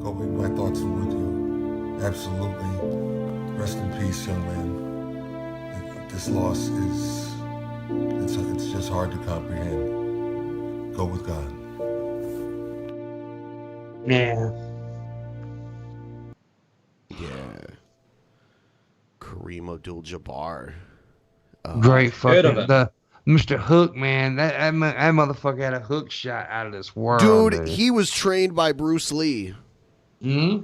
Kobe, my thoughts are with you. Absolutely. Rest in peace, young man. This loss is... It's just hard to comprehend. Go with God. Yeah. Yeah. Kareem Abdul-Jabbar. Great fucking of the Mr. Hook, man. That motherfucker had a hook shot out of this world. Dude, he was trained by Bruce Lee. Hmm.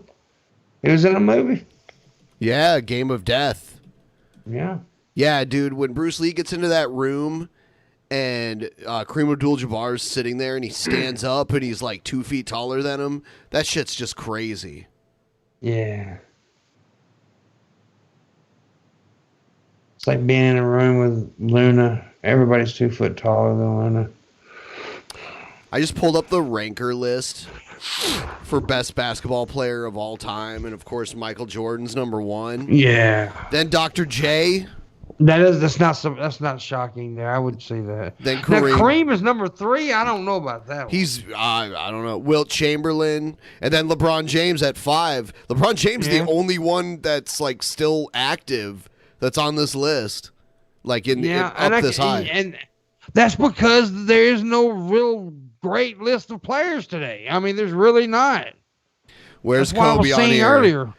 He was in a movie. Yeah, Game of Death. Yeah. Yeah, dude, when Bruce Lee gets into that room and Kareem Abdul-Jabbar is sitting there and he stands up and he's like 2 feet taller than him, that shit's just crazy. Yeah. It's like being in a room with Luna. Everybody's 2 foot taller than Luna. I just pulled up the ranker list for best basketball player of all time, and of course Michael Jordan's number 1. Yeah. Then Dr. J. That's not shocking there. I would see that. Then Now, Kareem. Kareem is number 3. I don't know about that one. He's I don't know, Wilt Chamberlain, and then LeBron James at 5. LeBron James is the only one that's like still active that's on this list, like up this high. And that's because there is no real great list of players today. I mean, there's really not. Where's That's what I Kobe was on saying here? earlier.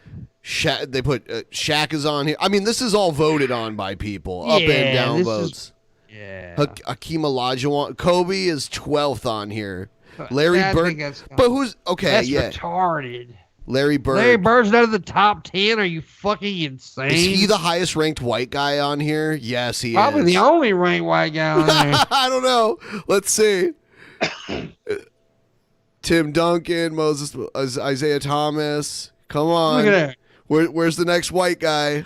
They put Shaq is on here. I mean, this is all voted on by people, up and down votes. Hakeem Olajuwon. Kobe is 12th on here. Larry Bird. But who's okay? That's yeah, retarded. Larry Bird. Larry Bird's out of the top 10. Are you fucking insane? Is he the highest ranked white guy on here? Yes, he Probably is. the only ranked white guy on there. I don't know. Let's see. Tim Duncan, Isaiah Thomas. Come on. Look at that. Where's the next white guy?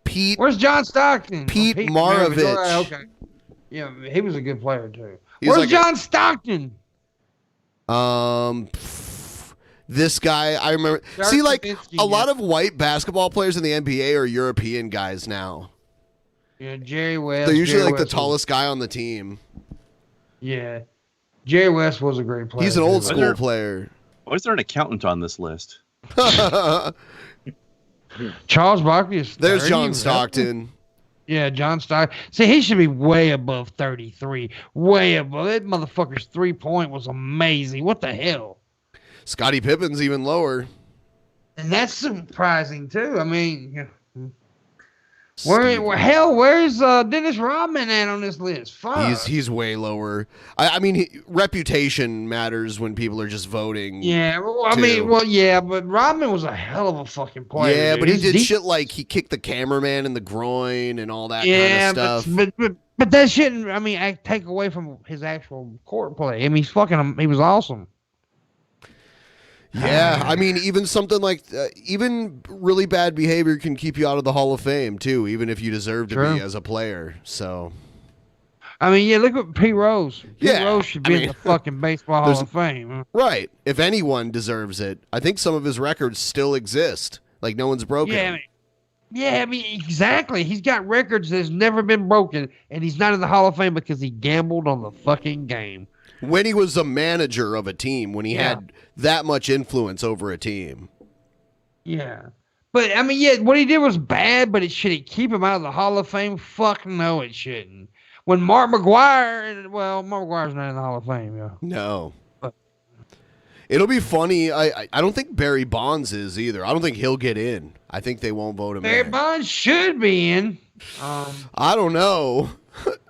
Pete. Where's John Stockton? Pete Maravich. Oh, okay. Yeah, he was a good player too. He's Where's like John Stockton? This guy, I remember. Dirk See, like Nowitzki, a lot of white basketball players in the NBA are European guys now. Yeah, Jerry West. They're usually Jerry like the West tallest guy on the team. Yeah. Jerry West was a great player. He's an old too. school player. Why is there an accountant on this list? Charles Barkley is 30. There's John Stockton. Yeah, John Stockton. See, he should be way above 33. Way above. That motherfucker's 3-point was amazing. What the hell? Scottie Pippen's even lower. And that's surprising too. I mean, where's Dennis Rodman at on this list? Fuck. He's way lower. I mean, reputation matters when people are just voting. Yeah, but Rodman was a hell of a fucking player. Yeah, dude. but he did shit like he kicked the cameraman in the groin and all that kind of stuff. But that shouldn't. I mean, take away from his actual court play. I mean, he was awesome. Yeah, I mean, even something like even really bad behavior can keep you out of the Hall of Fame too, even if you deserve to be as a player. So, I mean, yeah, look at Pete Rose. Pete Rose should be in the fucking baseball Hall of Fame. Right. If anyone deserves it, I think some of his records still exist. Like no one's broken. I mean, exactly. He's got records that's never been broken, and he's not in the Hall of Fame because he gambled on the fucking game. When he was a manager of a team, when he had that much influence over a team. Yeah. But, I mean, yeah, what he did was bad, but should it keep him out of the Hall of Fame? Fuck no, it shouldn't. When Mark McGuire's not in the Hall of Fame, yeah. No. It'll be funny. I don't think Barry Bonds is either. I don't think he'll get in. I think they won't vote him in. Barry Bonds should be in. I don't know.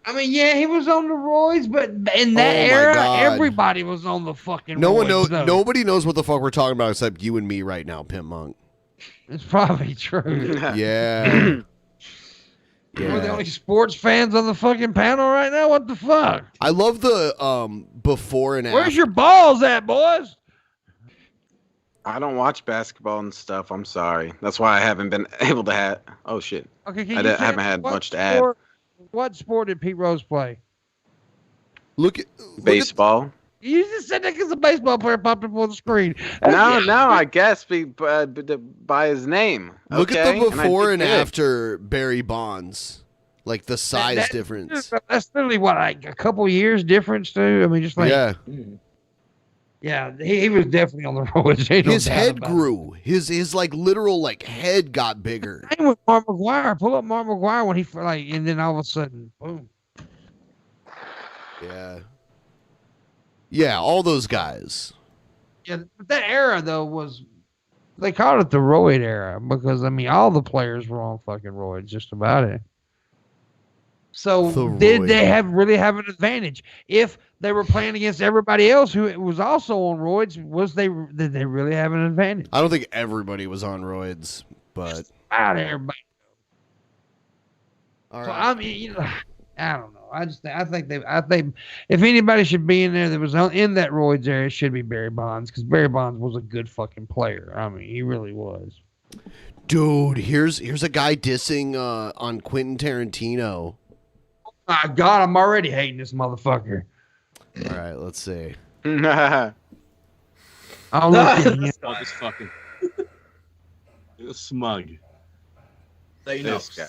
I mean, yeah, he was on the roids, but in that era, everybody was on the fucking roids. Nobody knows what the fuck we're talking about except you and me right now, Pimpmunk. It's probably true. Yeah. We're the only sports fans on the fucking panel right now? What the fuck? I love the before and after. Where's your balls at, boys? I don't watch basketball and stuff. I'm sorry. That's why I haven't been able to have. Oh shit. Okay, I haven't had much to add. What sport did Pete Rose play? Look at baseball. You just said that because a baseball player popped up on the screen. No, I guess by his name. Look okay? at the before and did. after Barry Bonds, like the size difference. That's literally what, like a couple years difference too. I mean, just like yeah, he was definitely on the roads. His head grew. His like literal like head got bigger. Same with Mark McGuire. Pull up Mark McGuire when he like, and then all of a sudden, boom. Yeah, all those guys. Yeah, but that era though they called it the roid era because I mean all the players were on fucking roids, just about it. So did they really have an advantage if they were playing against everybody else who was also on roids? Did they really have an advantage? I don't think everybody was on roids, but about everybody. All so right. I mean, I don't know. I think if anybody should be in there that was in that roids area, it should be Barry Bonds because Barry Bonds was a good fucking player. I mean, he really was. Dude, here's a guy dissing on Quentin Tarantino. My God, I'm already hating this motherfucker. All right, let's see. I'll look at him. This fucking smug. This guy.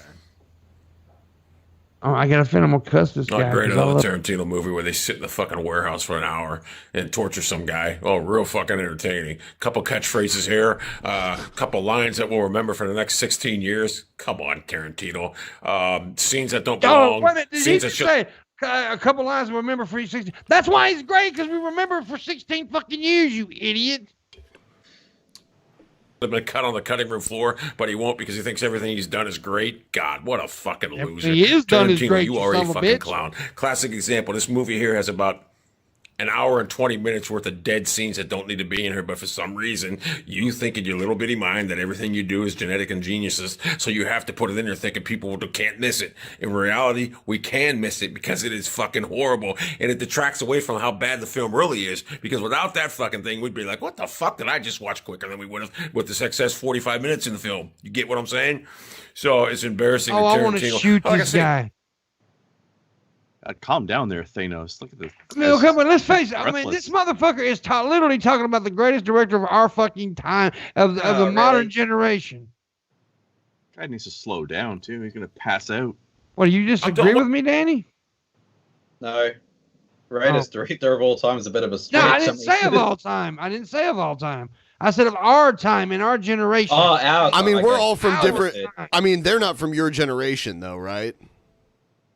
Oh, I got a feeling I'm gonna cuss this guy. Not great another Tarantino movie where they sit in the fucking warehouse for an hour and torture some guy. Oh, real fucking entertaining. Couple catchphrases here, couple lines that we'll remember for the next 16 years. Come on, Tarantino. Scenes that don't belong. Wait a minute, did he Scenes that just should. say a couple lines we remember for each 16? That's why he's great, because we remember it for 16 fucking years, you idiot. Have been cut on the cutting room floor, but he won't because he thinks everything he's done is great. God, what a fucking loser! He is done is Tarantino, great, you you are a son of a fucking bitch. clown. Classic example. This movie here has about an hour and 20 minutes worth of dead scenes that don't need to be in here, but for some reason, you think in your little bitty mind that everything you do is genetic and geniuses, so you have to put it in there thinking people can't miss it. In reality, we can miss it because it is fucking horrible, and it detracts away from how bad the film really is, because without that fucking thing, we'd be like, what the fuck did I just watch quicker than we would have with the success 45 minutes in the film? You get what I'm saying? So it's embarrassing. Oh, that I want to Tarantino- shoot Like I this said, guy. Calm down there, Thanos. Look at this. I mean, come on, let's face it. I mean, this motherfucker is literally talking about the greatest director of our fucking time, of the modern generation. Guy needs to slow down too. He's gonna pass out. What, do you disagree with me, Danny? No. Greatest director of all time is a bit of a stretch. No, I didn't say of all time. I didn't say of all time. I said of our time, in our generation. Oh, our I mean, time, we're okay. all from Our different. time. I mean, they're not from your generation, though, right?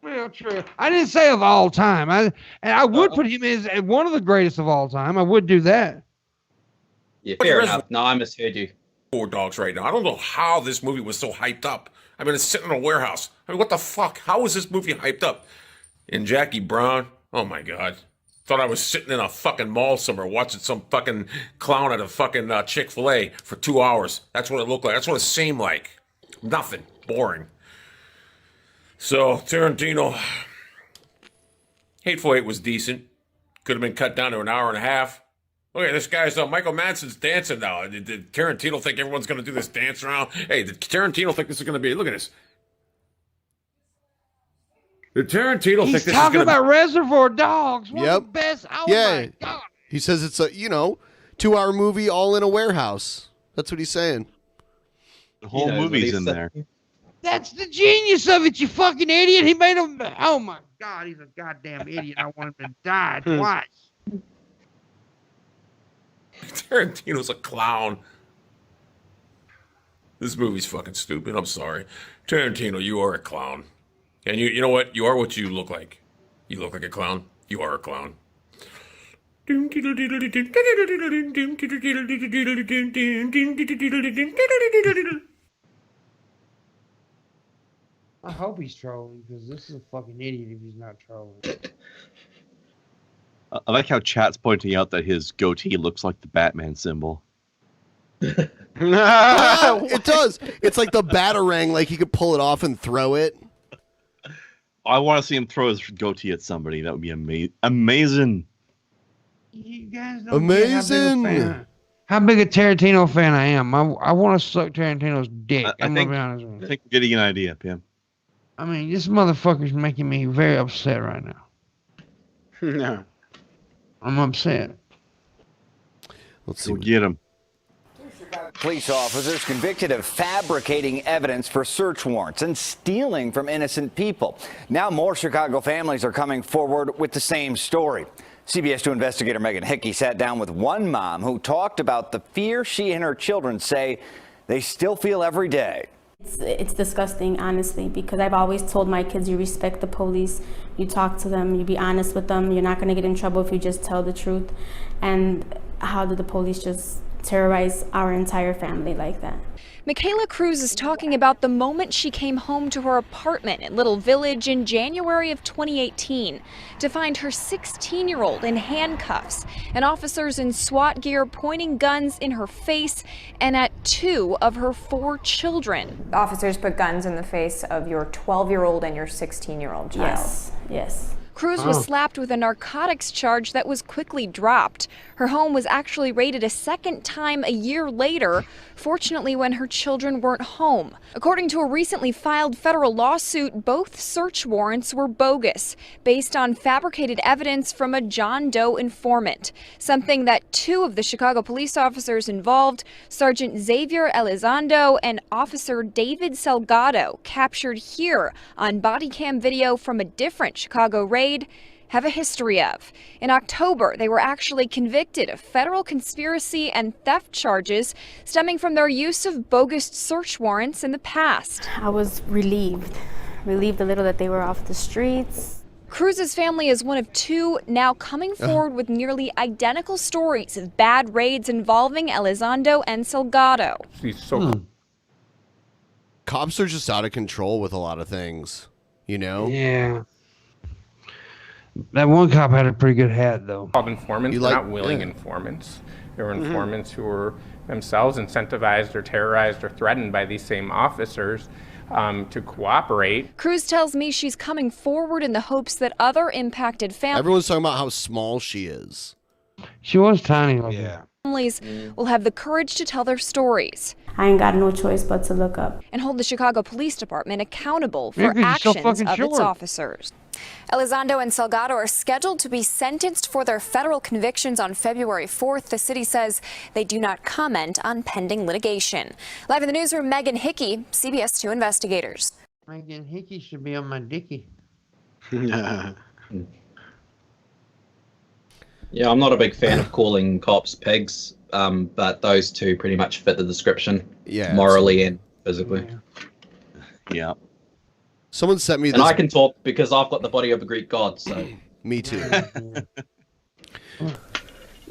Well, true. I didn't say of all time. I would put him as one of the greatest of all time. I would do that. Yeah, fair enough. No, I misheard you. War Dogs right now. I don't know how this movie was so hyped up. I mean, it's sitting in a warehouse. I mean, what the fuck? How was this movie hyped up? And Jackie Brown, oh my God. Thought I was sitting in a fucking mall somewhere watching some fucking clown at a fucking Chick-fil-A for 2 hours. That's what it looked like. That's what it seemed like. Nothing. Boring. So, Tarantino, Hateful Eight was decent. Could have been cut down to an hour and a half. Look at this guy's Michael Madsen's dancing now. Did Tarantino think everyone's going to do this dance around? Hey, did Tarantino think this is going to be? Look at this. Did Tarantino think He's this is talking going to about Reservoir Dogs. One Yep. of the best. Oh Yeah. my God. He says it's a 2-hour movie all in a warehouse. That's what he's saying. The whole movie's in there. That's the genius of it, you fucking idiot. He made him. Oh my God, he's a goddamn idiot. I want him to die twice. Tarantino's a clown. This movie's fucking stupid. I'm sorry. Tarantino, you are a clown. And you know what? You are what you look like. You look like a clown. You are a clown. I hope he's trolling because this is a fucking idiot if he's not trolling. I like how chat's pointing out that his goatee looks like the Batman symbol. It does. It's like the Batarang, like he could pull it off and throw it. I want to see him throw his goatee at somebody. That would be amazing. You guys don't get how big a Tarantino fan I am. I want to suck Tarantino's dick. I'm gonna be honest with you. I think we're getting an idea, Pam. I mean, this motherfucker's making me very upset right now. No. I'm upset. Let's see. We'll get him. Police officers convicted of fabricating evidence for search warrants and stealing from innocent people. Now more Chicago families are coming forward with the same story. CBS 2 investigator Megan Hickey sat down with one mom who talked about the fear she and her children say they still feel every day. It's disgusting, honestly, because I've always told my kids, you respect the police, you talk to them, you be honest with them, you're not going to get in trouble if you just tell the truth. And how did the police just terrorize our entire family like that? Michaela Cruz is talking about the moment she came home to her apartment in Little Village in January of 2018 to find her 16-year-old in handcuffs and officers in SWAT gear pointing guns in her face and at 2 of her 4 children. The officers put guns in the face of your 12-year-old and your 16-year-old child. Yes, yes. Cruz was slapped with a narcotics charge that was quickly dropped. Her home was actually raided a second time a year later, fortunately when her children weren't home. According to a recently filed federal lawsuit, both search warrants were bogus, based on fabricated evidence from a John Doe informant, something that 2 of the Chicago police officers involved, Sergeant Xavier Elizondo and Officer David Salgado, captured here on body cam video from a different Chicago raid, have a history of. In October, they were actually convicted of federal conspiracy and theft charges stemming from their use of bogus search warrants in the past. I was relieved a little that they were off the streets. Cruz's family is one of 2 now coming forward with nearly identical stories of bad raids involving Elizondo and Salgado. Cops are just out of control with a lot of things, you know? Yeah. That one cop had a pretty good hat, though. Called informants, they're not willing informants. They were informants who were themselves incentivized or terrorized or threatened by these same officers to cooperate. Cruz tells me she's coming forward in the hopes that other impacted Everyone's talking about how small she is. She was tiny. families will have the courage to tell their stories. I ain't got no choice but to look up. And hold the Chicago Police Department accountable Yeah, for 'cause you're so actions fucking of its short. officers. Elizondo and Salgado are scheduled to be sentenced for their federal convictions on February 4th. The city says they do not comment on pending litigation. Live in the newsroom, Megan Hickey, CBS 2 investigators. Megan Hickey should be on my dicky. Yeah, I'm not a big fan of calling cops pigs, but those two pretty much fit the description. Yeah, morally and physically. Yeah. Someone sent me this. And I can talk because I've got the body of a Greek god, so. Me too.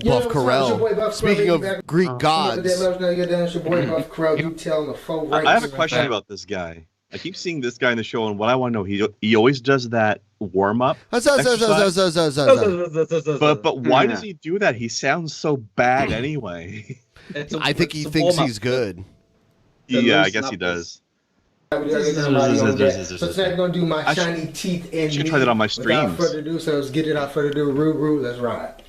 Buff Corral. Speaking of Greek gods. I have a question about this guy. I keep seeing this guy in the show, and what I want to know, he always does that warm up. But why does he do that? He sounds so bad anyway. I think he thinks he's good. Yeah, I guess he does. So tonight I'm gonna do my shiny teeth and should try that on my streams. Without further ado, so let's get it out further ado. Roo, let's ride.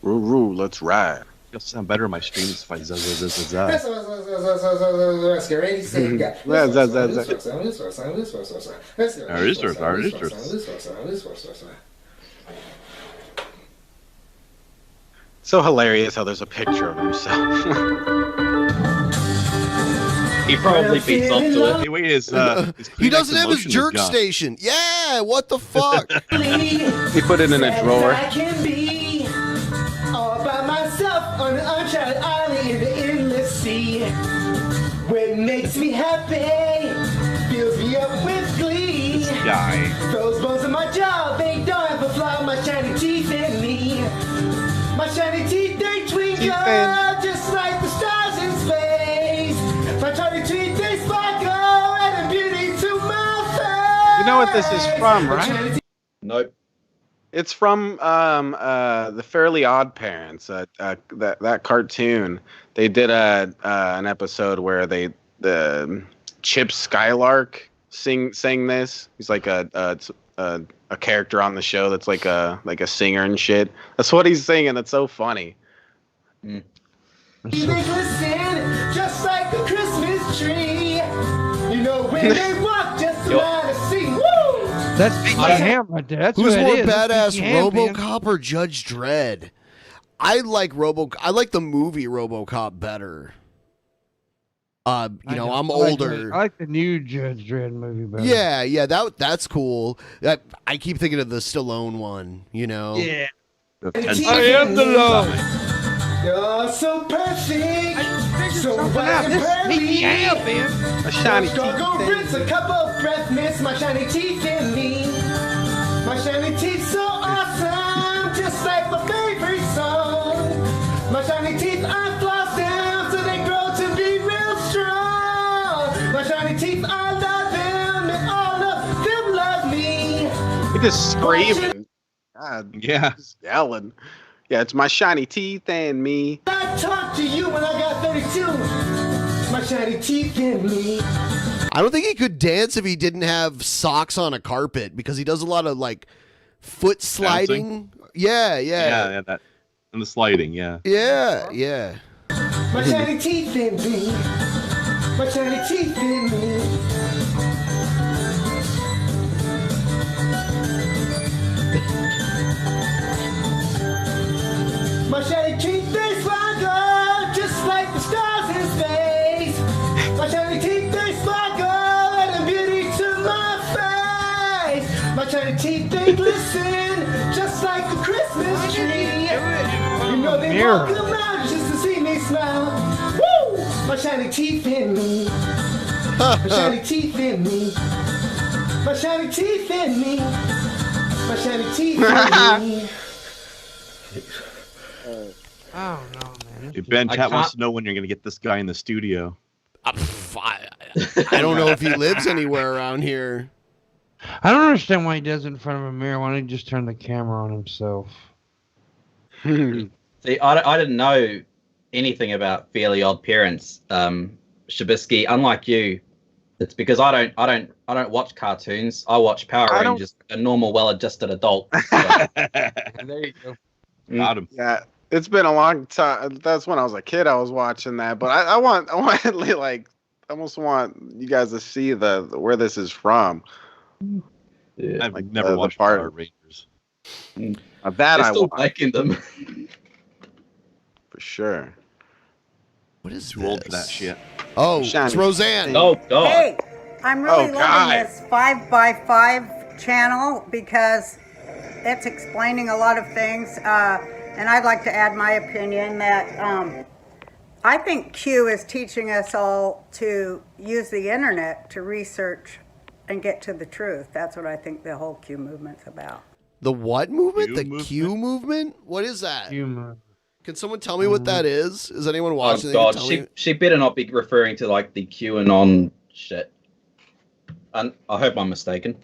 Roo, let's ride. You'll sound better on my streams if I That's scary. Say you got. So hilarious how there's a picture of himself. He probably beats up to it. Hey, wait, he doesn't have his jerk station. Yeah, what the fuck? He put it in a drawer. I can be all by myself on an uncharted island in the endless sea. What makes me happy fills me up with glee. This guy. Those bones in my jaw, they don't have a flaw. My shiny teeth in me. My shiny teeth, they twinkle just like the stars in space. My shiny teeth, they sparkle and a beauty to my face. You know what this is from, right? Nope. It's from the Fairly Odd Parents. That cartoon. They did an episode where the Chip Skylark sang this. He's like a character on the show that's like a singer and shit. That's what he's singing. That's so funny. They glisten just like a Christmas tree. You know when they walk just around the sea. Woo! That's Vicky Ham right there. That's Who's who more it is. That's badass, Vicky Ham, man. RoboCop or Judge Dredd? I like the movie RoboCop better. I'm older. I like the new Judge Dredd movie better. Yeah, that's cool. I keep thinking of the Stallone one. Yeah. I am the law. You're so perfect. So bright and Vicky Ham, pearly. man. A shiny Struggle rinse a couple of breath mints, my shiny teeth in me. My shiny teeth so awesome, just like my favorite song. My shiny teeth I floss down so they grow to be real strong. My shiny teeth I love them and all of them love me. He just screaming. God, yeah, just yelling. Yeah, it's my shiny teeth and me. I talked to you when I got 32. My shiny teeth in me. I don't think he could dance if he didn't have socks on a carpet because he does a lot of like foot sliding. Yeah. Yeah, that and the sliding. Yeah. Yeah. My shiny teeth in me. My shiny teeth in me. My shiny teeth, they sparkle just like the stars in space. My shiny teeth, they sparkle adding beauty to my face. My shiny teeth, they glisten just like the Christmas tree. You know they walk around just to see me smile. Woo! My shiny teeth in me. My shiny teeth in me. My shiny teeth in me. My shiny teeth in me. I don't know, man. Hey, Ben, chat wants to know when you're going to get this guy in the studio. I don't know if he lives anywhere around here. I don't understand why he does it in front of a mirror. Why don't he just turn the camera on himself? See, I didn't know anything about Fairly Odd Parents, Shabisky. Unlike you, it's because I don't watch cartoons. I watch Power Rangers, a normal, well-adjusted adult. There you go. Got him. Yeah, it's been a long time. That's when I was a kid. I was watching that, but I almost want you guys to see where this is from. Yeah, I've never watched Power Rangers. That I still want liking them for sure. What is too old for that shit? Oh, it's Roseanne. Oh God. Hey, I'm really loving this 5x5 channel because it's explaining a lot of things. And I'd like to add my opinion that I think Q is teaching us all to use the internet to research and get to the truth. That's what I think the whole Q movement's about. The what movement? Q movement? What is that? Q movement. Can someone tell me what that is? Is anyone watching? Oh God, she better not be referring to like the QAnon shit. And I hope I'm mistaken.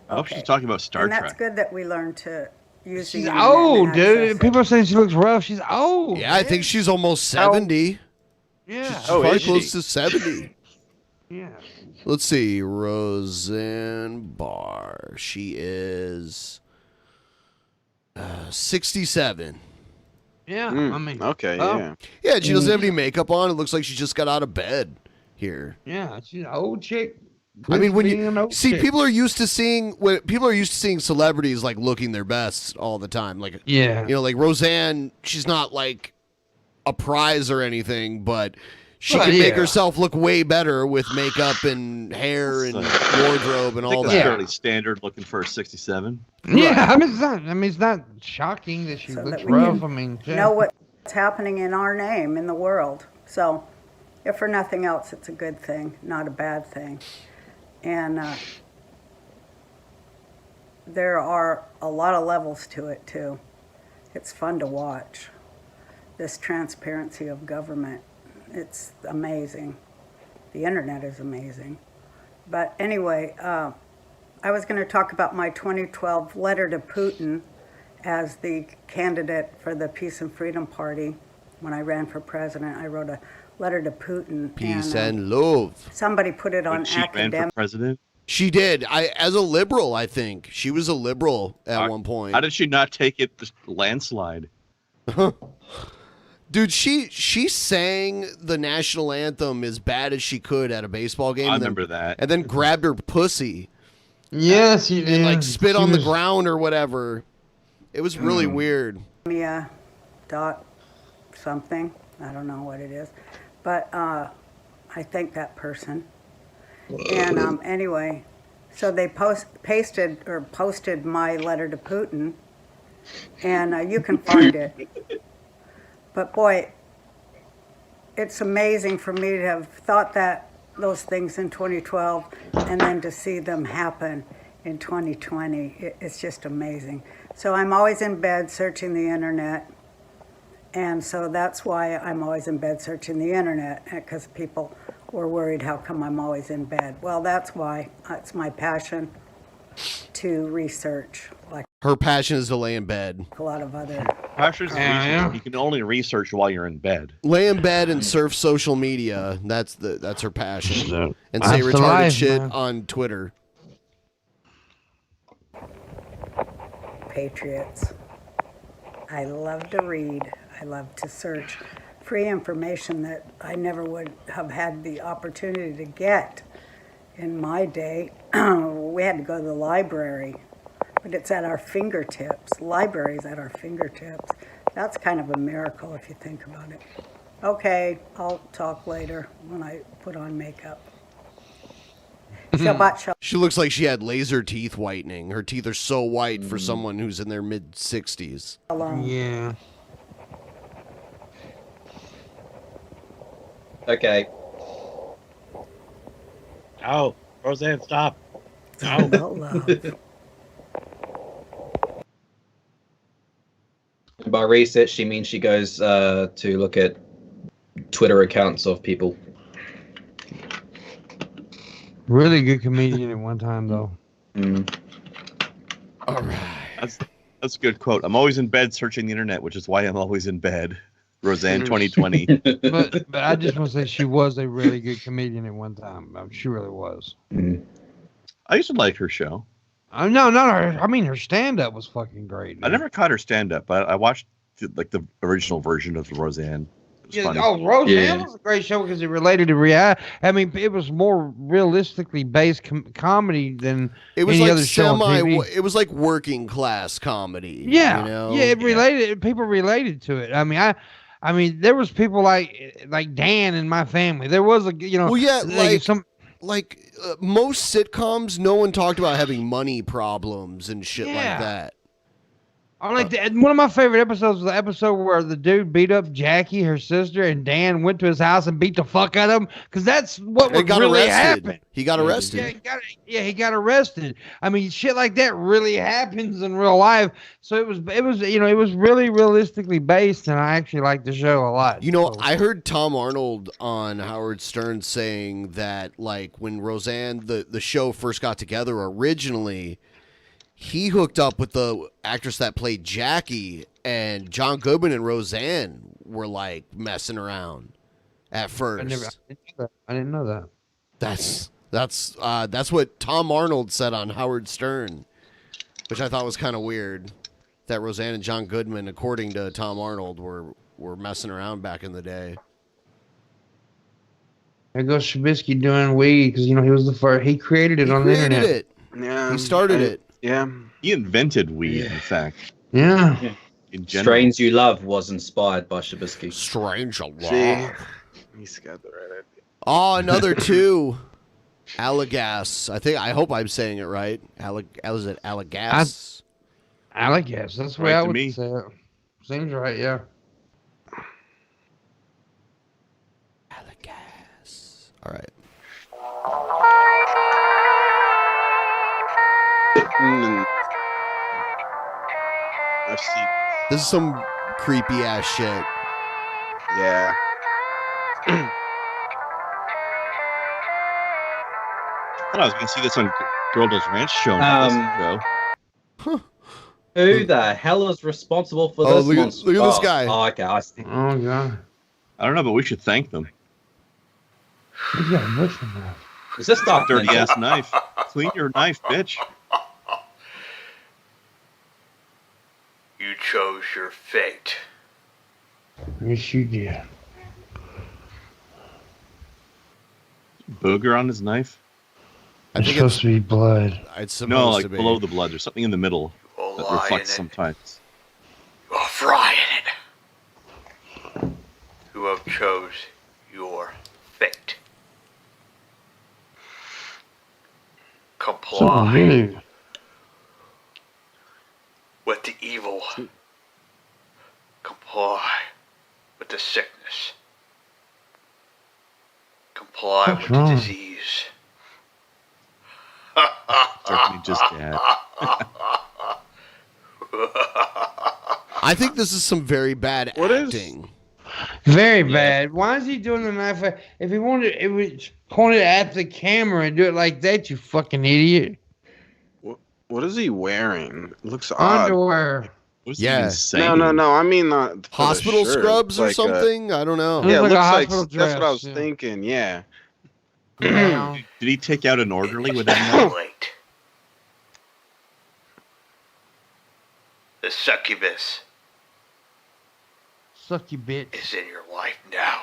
I hope she's talking about Star and Trek. that's good that we learn to use the She's internet old, and dude. access it. People are saying she looks rough. She's old. Yeah, I think she's almost 70. Yeah. She's probably is she? close to 70. Yeah. Let's see. Roseanne Barr. She is 67. Yeah. I mean. Okay, oh, Yeah, she doesn't have any makeup on. It looks like she just got out of bed here. Yeah, she's an old chick. I mean, when Being an you old see, chick. people are used to seeing celebrities like looking their best all the time. Like, Yeah. like Roseanne, she's not like a prize or anything, but she Well, can make yeah. herself look way better with makeup and hair and wardrobe and I all think that's that. fairly standard looking for a 67. Yeah, I mean, it's not shocking that she So looks that we rough. can I mean, yeah. know what's happening in our name in the world. So, if for nothing else, it's a good thing, not a bad thing. And there are a lot of levels to it too. It's fun to watch. This transparency of government, it's amazing. The internet is amazing. But anyway, I was going to talk about my 2012 letter to Putin as the candidate for the Peace and Freedom Party. When I ran for president, I wrote a letter to Putin. Peace and love. Somebody put it on When she ran for academic. president. She did. As a liberal, I think she was a liberal at one point. How did she not take it the landslide? Dude, she sang the national anthem as bad as she could at a baseball game. I and then- remember that. And then grabbed her pussy Yes, he did. And like spit She on the was- ground or whatever. It was really weird. Mia dot something. I don't know what it is. But I thank that person. And anyway, so they posted my letter to Putin, and you can find it. But boy, it's amazing for me to have thought those things in 2012 and then to see them happen in 2020. It's just amazing. So I'm always in bed searching the internet. And so that's why I'm always in bed searching the internet, because people were worried how come I'm always in bed. Well, that's why. It's my passion to research, like Her passion is to lay in bed. a lot of other. Passion's research. You can only research while you're in bed. Lay in bed and surf social media. That's her passion. And say That's the retarded life, shit man. on Twitter. Patriots. I love to read. I love to search free information that I never would have had the opportunity to get in my day. We had to go to the library, but it's at our fingertips. Libraries at our fingertips. That's kind of a miracle if you think about it. Okay, I'll talk later when I put on makeup. Shabbat shalom. She looks like she had laser teeth whitening. Her teeth are so white for someone who's in their mid-60s. Yeah. Okay. Oh, Roseanne, stop. No. By research, she means she goes to look at Twitter accounts of people. Really good comedian at one time, though. All right. That's a good quote. I'm always in bed searching the internet, which is why I'm always in bed. Roseanne 2020. but I just want to say she was a really good comedian at one time. She really was. I used to like her show. No, not her. I mean, her stand-up was fucking great. I never caught her stand-up, but I watched the original version of Roseanne. It was Yeah, funny. oh, Roseanne was a great show because it related to reality. I mean, it was more realistically based comedy than It was any like other show on TV. it was like working class comedy. Yeah, you know? yeah, it related. People related to it. I mean, there was people like Dan in my family. There was Well, yeah, most sitcoms, no one talked about having money problems and shit like that. I like one of my favorite episodes was the episode where the dude beat up Jackie, her sister, and Dan went to his house and beat the fuck out of him because that's what would really happen. He got arrested. He got arrested. I mean, shit like that really happens in real life. So it was really realistically based, and I actually liked the show a lot. You know, I heard Tom Arnold on Howard Stern saying that, like, when Roseanne, the show first got together originally, he hooked up with the actress that played Jackie, and John Goodman and Roseanne were, like, messing around at first. I didn't know that. That's what Tom Arnold said on Howard Stern, which I thought was kind of weird. That Roseanne and John Goodman, according to Tom Arnold, were messing around back in the day. There goes Shabisky doing weed because he was the first. He created it on the internet. Yeah, he started it. Yeah. He invented weed, in fact. Yeah. In general. Strains You Love was inspired by Shabisky. Strange Love. He's got the right idea. Oh, another two. Allegas. I hope I'm saying it right. Is it Allegas? Allegas. That's the way I would say it. Seems right, yeah. Allegas. All right. I've seen. This is some creepy ass shit. Yeah. I thought I was going to see this on Girl Does Ranch show. Who the hell is responsible for this monster? look at this guy. Oh, okay, I see. Oh, God. I don't know, but we should thank them. He's got a bush in there. Is this stuff dirty ass knife? Clean your knife, bitch. You chose your fate. Yes, you did. Booger on his knife. I It's think supposed to be blood. It's supposed No, like to be. below the blood. There's something in the middle All that lying reflects and sometimes. you're frying it. Who have chose your fate? Comply Really? with the evil. Comply with the sickness. Comply What's with wrong? the disease. Certainly just dad. I think this is some very bad acting. Very bad. Why is he doing the knife? If he wanted, it was pointed at the camera and do it like that. You fucking idiot. What is he wearing? It looks odd. Underwear. Yeah. No. I mean, for the Hospital shirt. scrubs or Like, something? I don't know. Yeah, it Looks looks like a like hospital that's what I dress, was thinking. Yeah. Yeah. Did he take out an orderly with that? Late. The succubus Suck you bitch. is in your life now.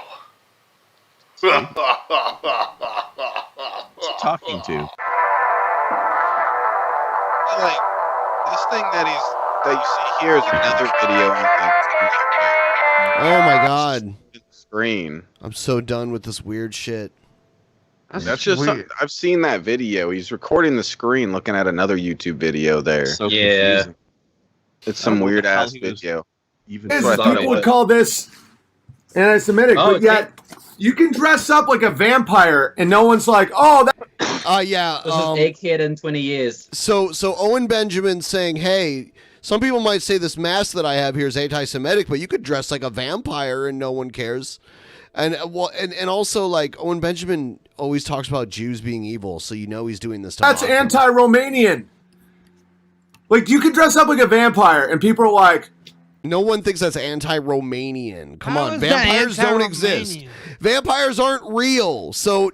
What's he talking to? Like this thing that you see here is another video on Oh my god. the screen. I'm so done with this weird shit. That's just weird. I've seen that video. He's recording the screen, looking at another YouTube video there. So Yeah. It's confusing. I some don't know what weird the hell ass he was video. Even That's Is what I thought people it would was. call this anti-Semitic, Oh, but yet you can dress up like a vampire and no one's like, oh, that. Yeah. This is egghead in 20 years. So Owen Benjamin saying, hey, some people might say this mask that I have here is anti-Semitic, but you could dress like a vampire and no one cares. And and also like Owen Benjamin always talks about Jews being evil, so you know he's doing this to That's mock them. anti-Romanian. Like you can dress up like a vampire and people are like, No one thinks that's anti-Romanian. Come How on, is that vampires don't anti-Romanian? exist. Vampires aren't real. So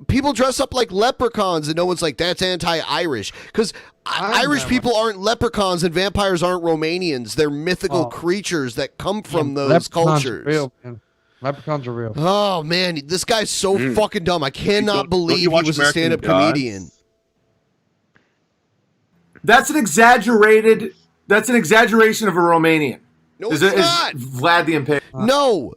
people dress up like leprechauns, and no one's like that's anti-Irish because Irish people aren't leprechauns and vampires aren't Romanians. They're mythical creatures that come from those Leprechauns are cultures. real, man. Leprechauns are real. Oh man, this guy's so fucking dumb. I cannot believe he watch was a American stand-up Gods? comedian. that's an exaggeration of a Romanian. No, is it's not. Vlad the Impaler. No.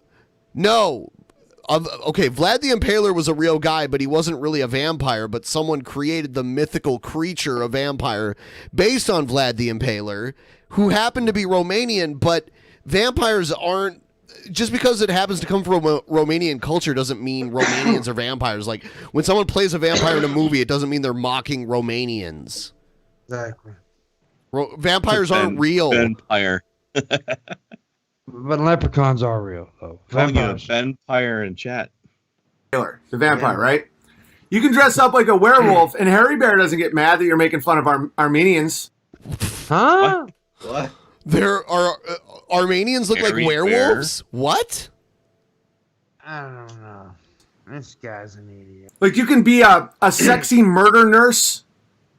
Okay, Vlad the Impaler was a real guy, but he wasn't really a vampire, but someone created the mythical creature, a vampire, based on Vlad the Impaler, who happened to be Romanian, but vampires aren't, just because it happens to come from Romanian culture doesn't mean Romanians are vampires. Like, when someone plays a vampire in a movie, it doesn't mean they're mocking Romanians. Exactly. Vampires aren't real. Vampire. But leprechauns are real, though. Calling you a Vampires. vampire in chat. The vampire, right? You can dress up like a werewolf, and Harry Bear doesn't get mad that you're making fun of Armenians. Huh? What? There are Armenians look Harry like werewolves? What? I don't know. This guy's an idiot. Like you can be a sexy murder nurse,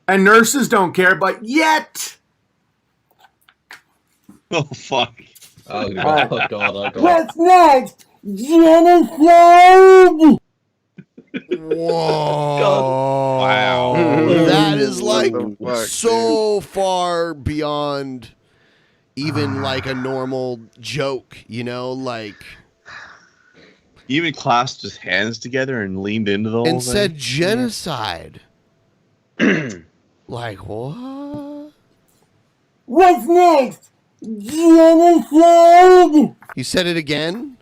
and nurses don't care, but yet. Oh fuck. Oh god, oh god, oh god. What's next? Genocide! Whoa. Wow. That is like What the fuck, so far beyond even like a normal joke, you know? Like, He even clasped his hands together and leaned into the whole and thing. said genocide. Like, what? What's next? Genocide! You said it again?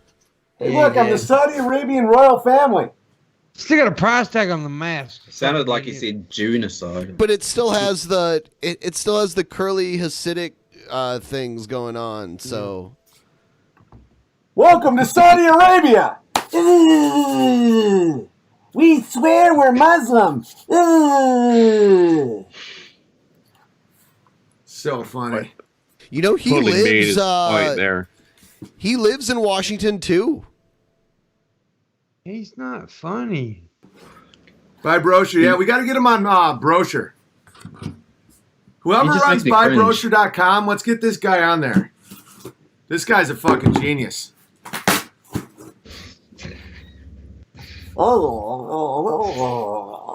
Hey, look, I'm the Saudi Arabian royal family. Still got a price tag on the mask. Sounded like he said Junicide. But it still has the it still has the curly Hasidic things going on, so Welcome to Saudi Arabia. Ugh. We swear we're Muslim. Ugh. So funny. you know he Totally made lives his point there. he lives in Washington too. He's not Buy Brochure. Yeah, we got to get him on Brochure. Whoever He just runs makes me cringe. buybrochure.com, let's get this guy on there. This guy's a fucking genius.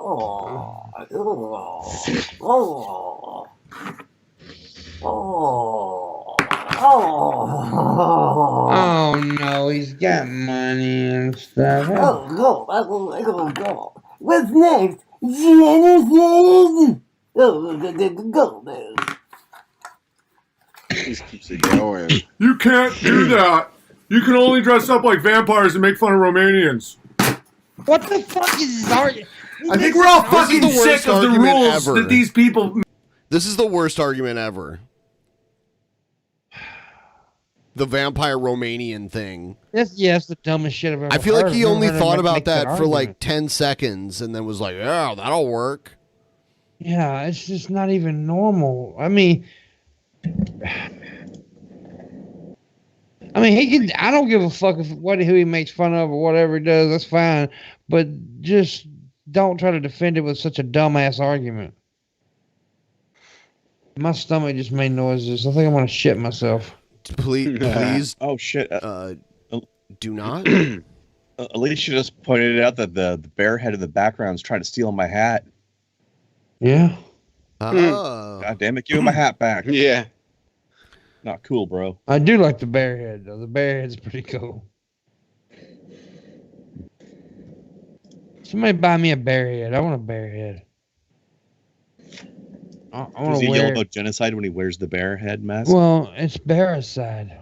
Oh no, he's got money and stuff. What's next? Genesis? Go, man. Just keeps it going. You can't do that. You can only dress up like vampires and make fun of Romanians. What the fuck is this argument? I think we're all fucking This is the worst sick of the argument rules ever. that these people. This is the worst argument ever. The vampire Romanian thing. That's the dumbest shit I've ever I feel heard. like he I've never only heard thought anybody about make that for like argument. 10 seconds and then was like, yeah, that'll work. Yeah, it's just not even normal. I mean, he can. I don't give a fuck who he makes fun of or whatever he does. That's fine, but just don't try to defend it with such a dumbass argument. My stomach just made noises. I think I'm gonna shit myself. Please. Oh shit. Do not. Alicia just pointed out that the bear head in the background is trying to steal my hat. Yeah. Oh. God damn it! Give me my hat back. Yeah. Not cool, bro. I do like the bear head though. The bear head's pretty cool. Somebody buy me a bear head. I want a bear head. I Does want he to yell wear. about genocide when he wears the bear head mask? Well, it's Bearicide.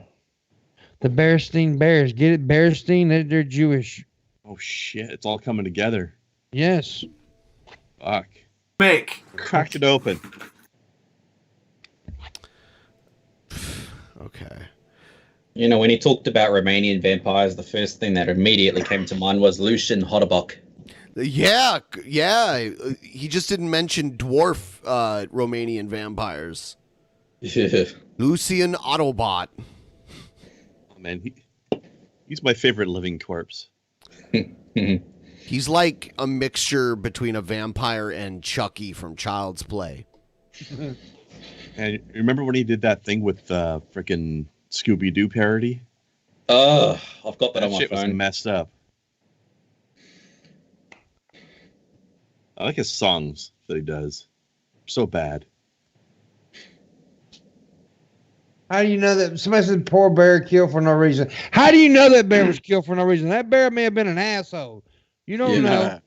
The Bearstein Bears. Get it? Bearstein, they're Jewish. Oh shit! It's all coming together. Yes. Fuck. Make. Cracked it open. Okay. You know, when he talked about Romanian vampires, the first thing that immediately came to mind was Lucian Hodabok. Yeah. He just didn't mention dwarf Romanian vampires. Lucian Autobot. Oh, man, he's my favorite living corpse. He's like a mixture between a vampire and Chucky from Child's Play. And remember when he did that thing with the freaking Scooby-Doo parody? Oh, I've got that on my shit was phone. messed up. I like his songs that he does. So bad. How do you know that somebody said poor bear killed for no reason? How do you know that bear was killed for no reason? That bear may have been an asshole. You don't know.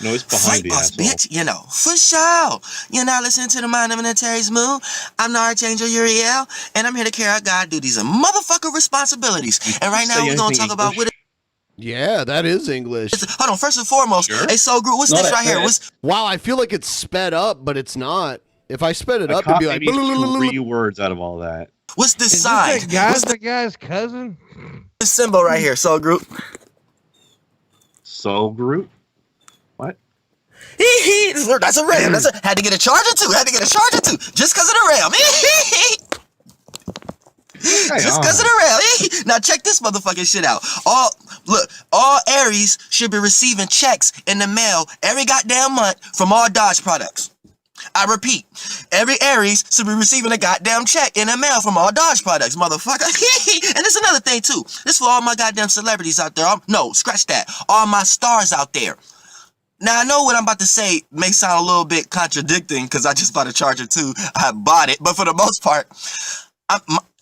No, it's behind the boss, asshole. bitch, you know, for sure. You're now listening to the Mind of an Terry's Moon. I'm the Archangel Uriel, and I'm here to carry out God duties and motherfucker responsibilities. And right now, we're going to talk about what it Yeah, that is English. Hold on, first and foremost, hey, Soul Group, what's next right here? Wow, I feel like it's sped up, but it's not. If I sped it I up, it'd caught be like... maybe 3 words out of all that. What's this Is sign? this the guy's cousin? This symbol right here, Soul Group. Soul Group? What? That's a ram. Had to get a charger too. Just because of the ram. Just because of the ram. Now check this motherfucking shit out. All Aries should be receiving checks in the mail every goddamn month from all Dodge products. I repeat, every Aries should be receiving a goddamn check in the mail from all Dodge products, motherfucker. And there's another thing too. This for all my goddamn celebrities out there. No, scratch that. All my stars out there. Now, I know what I'm about to say may sound a little bit contradicting because I just bought a charger too. I bought it. But for the most part,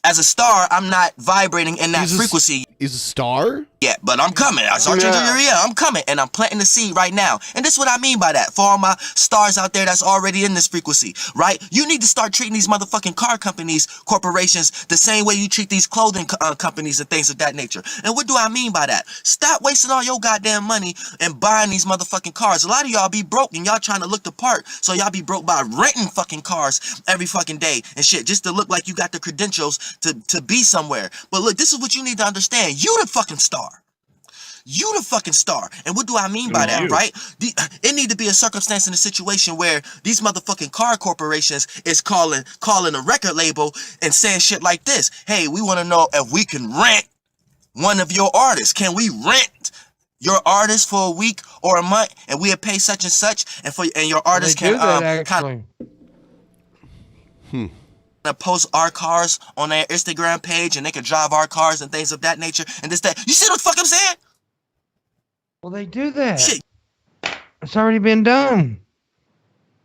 as a star, I'm not vibrating in that frequency. He's a star? Yeah, but I'm coming. I'm coming, and I'm planting the seed right now. And this is what I mean by that. For all my stars out there that's already in this frequency, right? You need to start treating these motherfucking car companies, corporations, the same way you treat these clothing companies and things of that nature. And what do I mean by that? Stop wasting all your goddamn money and buying these motherfucking cars. A lot of y'all be broke and y'all trying to look the part, so y'all be broke by renting fucking cars every fucking day and shit, just to look like you got the credentials to be somewhere. But look, this is what you need to understand. You the fucking star. You the fucking star. And what do I mean by that, right? It need to be a circumstance in a situation where these motherfucking car corporations is calling a record label and saying shit like this. Hey, we want to know if we can rent one of your artists. Can we rent your artist for a week or a month and we'll pay such and such and your artist can kind of post our cars on their Instagram page and they can drive our cars and things of that nature and this, that. You see what the fuck I'm saying? Well, they do that. Shit. It's already been done.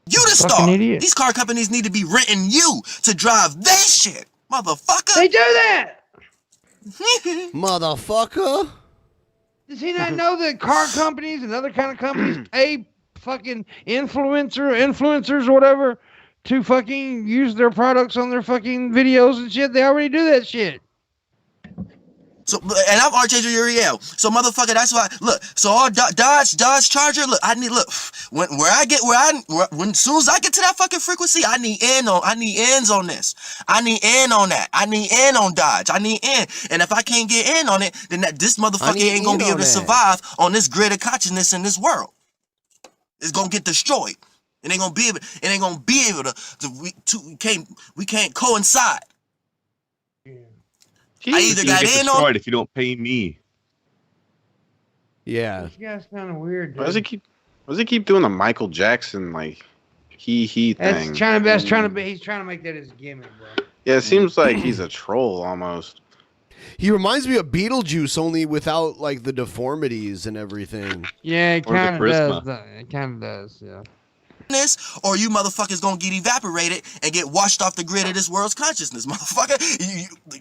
You the Fucking star. idiot. These car companies need to be renting you to drive their shit, motherfucker. They do that. Motherfucker. Does he not know that car companies and other kind of companies pay fucking influencers or whatever to fucking use their products on their fucking videos and shit? They already do that shit. So, and I'm Archangel Uriel. So, motherfucker, that's why. Look, so all Dodge Charger. Look, I need when soon as I get to that fucking frequency, I need ends on this. I need in on that. I need in on Dodge. I need in. And if I can't get in on it, then this motherfucker ain't gonna be able to survive on this grid of consciousness in this world. It's gonna get destroyed. It ain't gonna be able to. We can't coincide. I either got in on if you don't pay me. Yeah. This guy's kind of weird. Why does he keep doing the Michael Jackson like he thing? He's trying to make that his gimmick, bro. Yeah, it seems like he's a troll almost. He reminds me of Beetlejuice, only without like the deformities and everything. Yeah, it kind of does. It kind of does. Yeah. This, or you motherfuckers gonna get evaporated and get washed off the grid of this world's consciousness, motherfucker.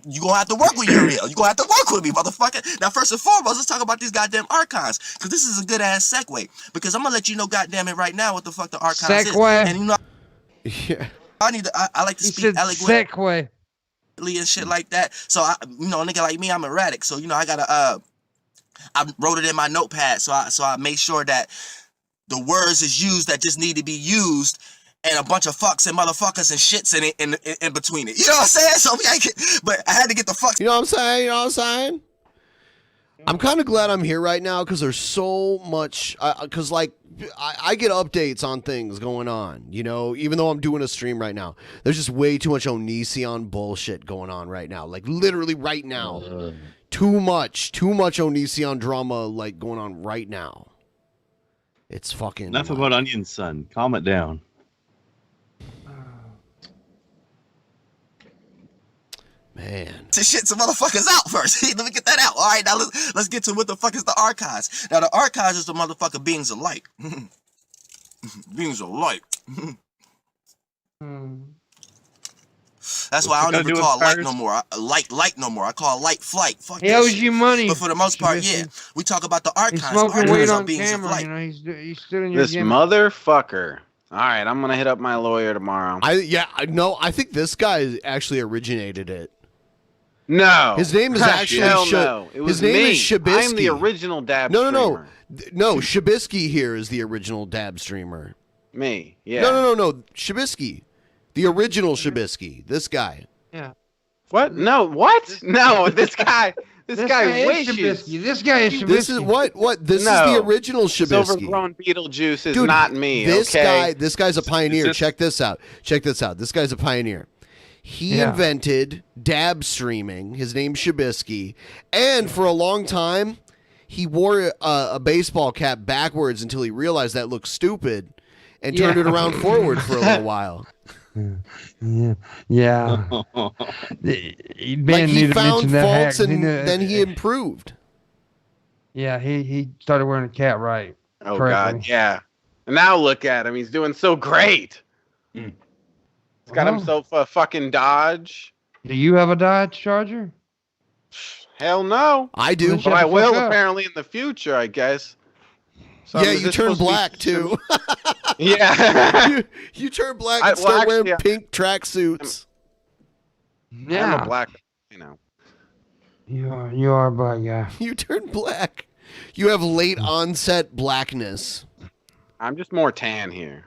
You gonna have to work with Uriel. You gonna have to work with me, motherfucker. Now, first and foremost, let's talk about these goddamn archives, because this is a good ass segue. Because I'm gonna let you know, goddamn it, right now, what the fuck the archives is. And you know, yeah. I like to speak eloquently segue and shit like that. So a nigga like me, I'm erratic. So I gotta I wrote it in my notepad. So I made sure that the words is used that just need to be used, and a bunch of fucks and motherfuckers and shits in between it. You know what I'm saying? So but I had to get the fucks. You know what I'm saying? I'm kind of glad I'm here right now because there's so much. Because I get updates on things going on. Even though I'm doing a stream right now, there's just way too much Onision bullshit going on right now. Like literally right now, too much Onision drama like going on right now. It's fucking enough about Onion Son. Calm it down. Man. Shit some motherfuckers out first. Let me get that out. All right, now let's get to what the fuck is the archives. Now the archives is the motherfucker beings of light. Beings of light. That's why I don't even call it light no more. Light no more. I call it light flight. Fuck he owes you money. But for the most part, yeah. We talk about the archives. He's smoking weed on beings camera. of light. He's stood in your This motherfucker. All right, I'm gonna hit up my lawyer tomorrow. I think this guy actually originated it. No, his name is actually no. It was his name me. is Shabisky. I'm the original dab no, streamer. No. Shabisky here is the original dab streamer. Me, yeah. No. Shabisky, the original Shabisky. This guy. Yeah. What? No. What? No. This guy. This guy wishes. Shabisky. This guy is Shabisky. This is what? This is the original Shabisky. Silver-grown Beetlejuice is Dude, not me. This okay? this guy's a pioneer. Check this out. This guy's a pioneer. He invented dab streaming. His name's Shabisky, and for a long time, he wore a baseball cap backwards until he realized that looked stupid, and turned it around forward for a little while. Yeah. Like he found faults and then he improved. Yeah, he started wearing a cap right. Oh correctly. God, yeah. And now look at him. He's doing so great. He's got himself a fucking Dodge. Do you have a Dodge Charger? Hell no. I do. But I will apparently in the future, I guess. So yeah, you turn black too. Yeah. you turn black and start wearing pink tracksuits. Yeah. I'm a black, You are a black guy. You turn black. You have late onset blackness. I'm just more tan here.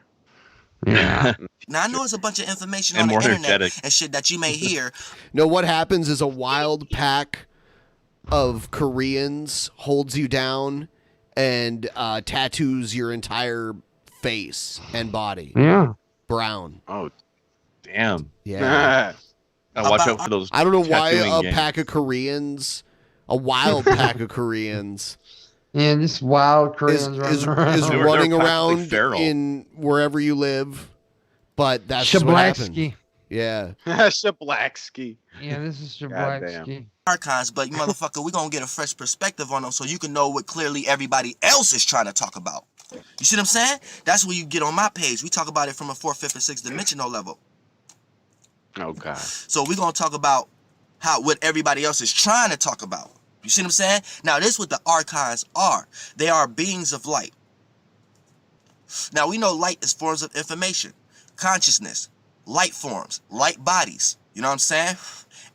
Yeah. Now I know there's a bunch of information on the internet and shit that you may hear. No, what happens is a wild pack of Koreans holds you down and tattoos your entire face and body. Yeah. Brown. Oh, damn. Yeah. Watch out for those. I don't know why a gangs. pack of Koreans, a wild pack of Koreans. Yeah, this wild Koreans is running running around in wherever you live, but that's just what happened. Yeah. Shabisky. Yeah, this is Goddamn. Shabisky. Archons, but you motherfucker, we gonna get a fresh perspective on them so you can know what clearly everybody else is trying to talk about. You see what I'm saying? That's where you get on my page. We talk about it from a 4th, 5th, and 6th dimensional level. Oh God. So we're gonna talk about what everybody else is trying to talk about. You see what I'm saying? Now this is what the archons are. They are beings of light. Now we know light is forms of information, consciousness, light forms, light bodies. You know what I'm saying?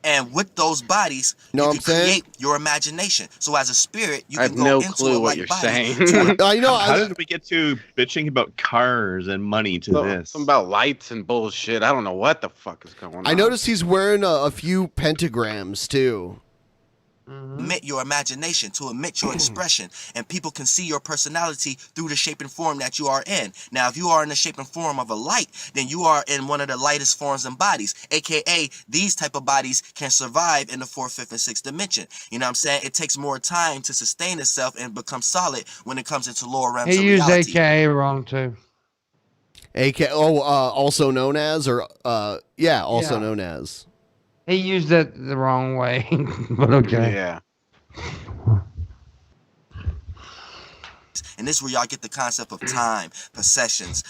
And with those bodies, you can create your imagination. So as a spirit, you can go into a light body. I know. How did we get to bitching about cars and money to this? Something about lights and bullshit. I don't know what the fuck is going on. I noticed he's wearing a few pentagrams too. Emit your imagination, to emit your expression, and people can see your personality through the shape and form that you are in. Now, if you are in the shape and form of a light, then you are in one of the lightest forms and bodies, aka these type of bodies can survive in the 4th, 5th, and 6th dimension. You know what I'm saying? It takes more time to sustain itself and become solid when it comes into lower realms of He used reality. AKA wrong too. Also known as, or also Yeah. known as. He used it the wrong way, but okay. Yeah. And this is where y'all get the concept of time, possessions,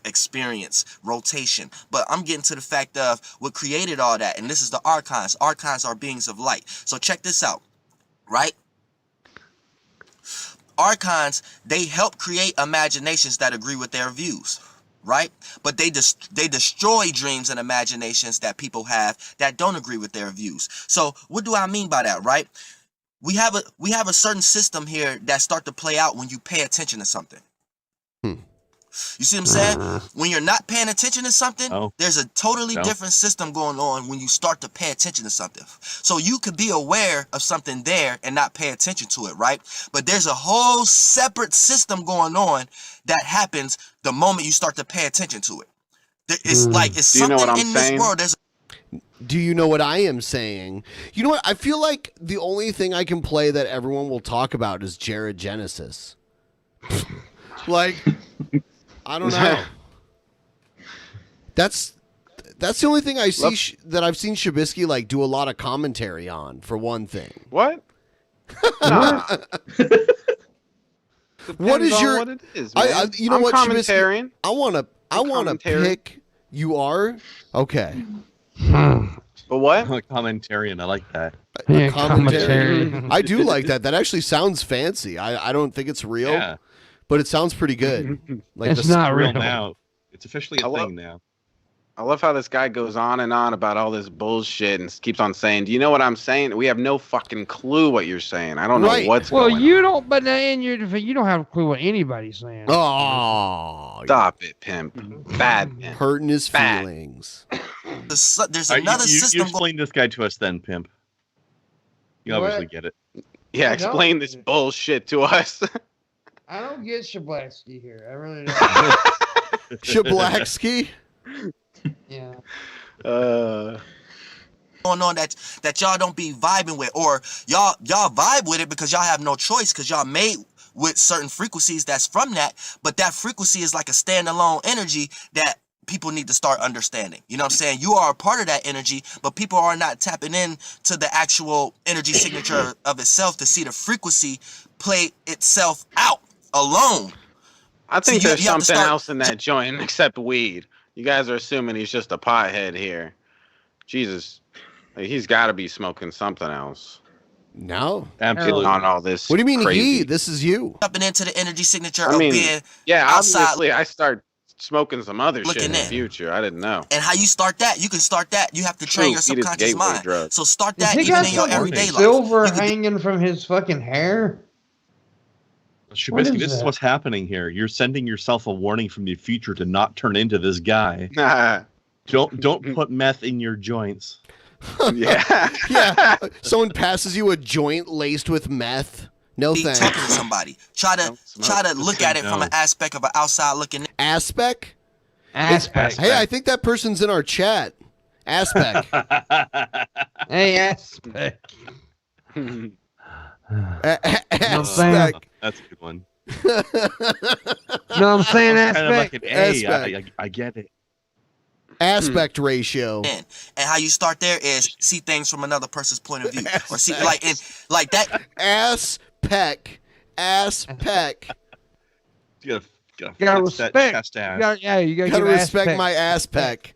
experience, rotation. But I'm getting to the fact of what created all that. And this is the archons. Archons are beings of light. So check this out, right? Archons, they help create imaginations that agree with their views, right? But they destroy dreams and imaginations that people have that don't agree with their views. So what do I mean by that, right? We have a certain system here that start to play out when you pay attention to something. You see what I'm saying? When you're not paying attention to something, there's a totally different system going on when you start to pay attention to something. So you could be aware of something there and not pay attention to it, right? But there's a whole separate system going on that happens the moment you start to pay attention to it. It's like it's something in this world. Do you know what I am saying? You know what? I feel like the only thing I can play that everyone will talk about is Jared Genesis. Like, I don't know. That's the only thing I see that I've seen Shabisky like do a lot of commentary on. For one thing, what? What is your? What it is, man. you know I'm what, commentarian. Shabisky? I want to pick. You are okay. But what? A commentarian. I like that. Yeah, commentary. I do like that. That actually sounds fancy. I don't think it's real, but it sounds pretty good. Like it's not real now. It's officially a thing now. I love how this guy goes on and on about all this bullshit and keeps on saying, "Do you know what I'm saying? We have no fucking clue what you're saying. I don't know what's going on." Well, you don't. But in your defense, you don't have a clue what anybody's saying. Oh, stop it, pimp! Bad pimp. Hurting his feelings. There's another system. You explain this guy to us, then, pimp. You obviously get it. Yeah, I explain this bullshit to us. I don't get Shabisky here. I really don't. Shablacksky? Yeah. Going on that y'all don't be vibing with, or y'all vibe with it because y'all have no choice because y'all made with certain frequencies that's from that, but that frequency is like a standalone energy that people need to start understanding. You know what I'm saying? You are a part of that energy, but people are not tapping in to the actual energy signature of itself to see the frequency play itself out alone. I think So there's you have to something start- else in that joint except weed. You guys are assuming he's just a pothead here. Jesus, like, he's got to be smoking something else. No, Absolutely. On all this. What do you mean crazy. he? This is you. Tapping into the energy signature I of mean, being yeah, outside. obviously I start smoking some other shit Looking in the in. future. I didn't know. And how you start that? You can start that. You have to train True, your weed is subconscious gateway mind. drug. So start Has that he even got in your some everyday life. silver hanging from his fucking hair? What Shabisky, is this is that? what's happening here. You're sending yourself a warning from the future to not turn into this guy. Don't put meth in your joints. Yeah. Yeah. Someone passes you a joint laced with meth. No Be thanks. talking to somebody. Try to look at it from an aspect of an outside looking in. Aspect? Aspect. Hey, I think that person's in our chat. Aspect. Hey, aspect. Aspect. That's a good one. No, I'm saying Kind of like aspect. an A. Aspect. I get it. Aspect ratio. And how you start there is see things from another person's point of view, or see like that. Ass peck. You gotta flex that respect. chest ass. You gotta Gotta give ass respect peck. my ass peck.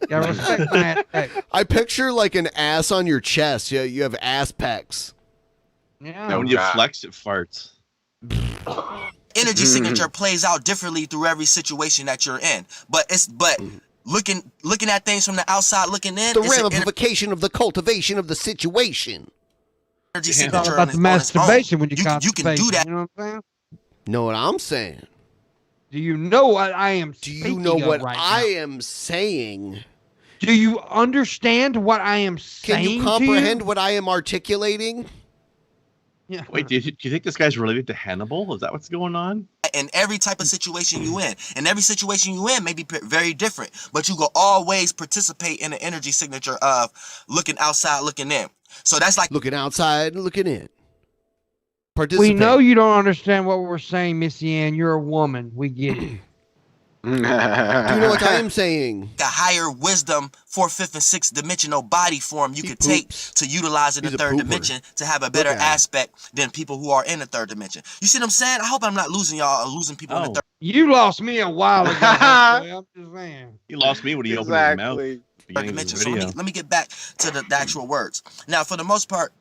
Gotta respect my ass peck. I picture like an ass on your chest. Yeah, you have ass pecs. Yeah. When you flex, it farts. Energy signature plays out differently through every situation that you're in, but looking at things from the outside looking in, The ramification of the cultivation of the situation. Energy It's signature all about on the its own. masturbation when you You can do that. You know what I'm saying? Know what I'm saying? Do you know what I am Do you speaking know of what right I now? am saying? Do you understand what I am Can saying? you comprehend what I am articulating? Yeah. Wait, do you think this guy's related to Hannibal? Is that what's going on? In every type of situation you in, and every situation you in may be very different, but you will always participate in the energy signature of looking outside, looking in. So that's like looking outside and looking in. We know you don't understand what we're saying, Missy Ann. You're a woman. We get it. Do you know what I am saying? a higher wisdom, fourth, fifth, and sixth dimensional body form you could take to utilize in the third dimension to have a better aspect than people who are in the third dimension. You see what I'm saying? I hope I'm not losing y'all or losing people in the third. You lost me a while ago. I'm just saying. He lost me when he opened his mouth. Third dimension. So let me get back to the actual words. Now, for the most part,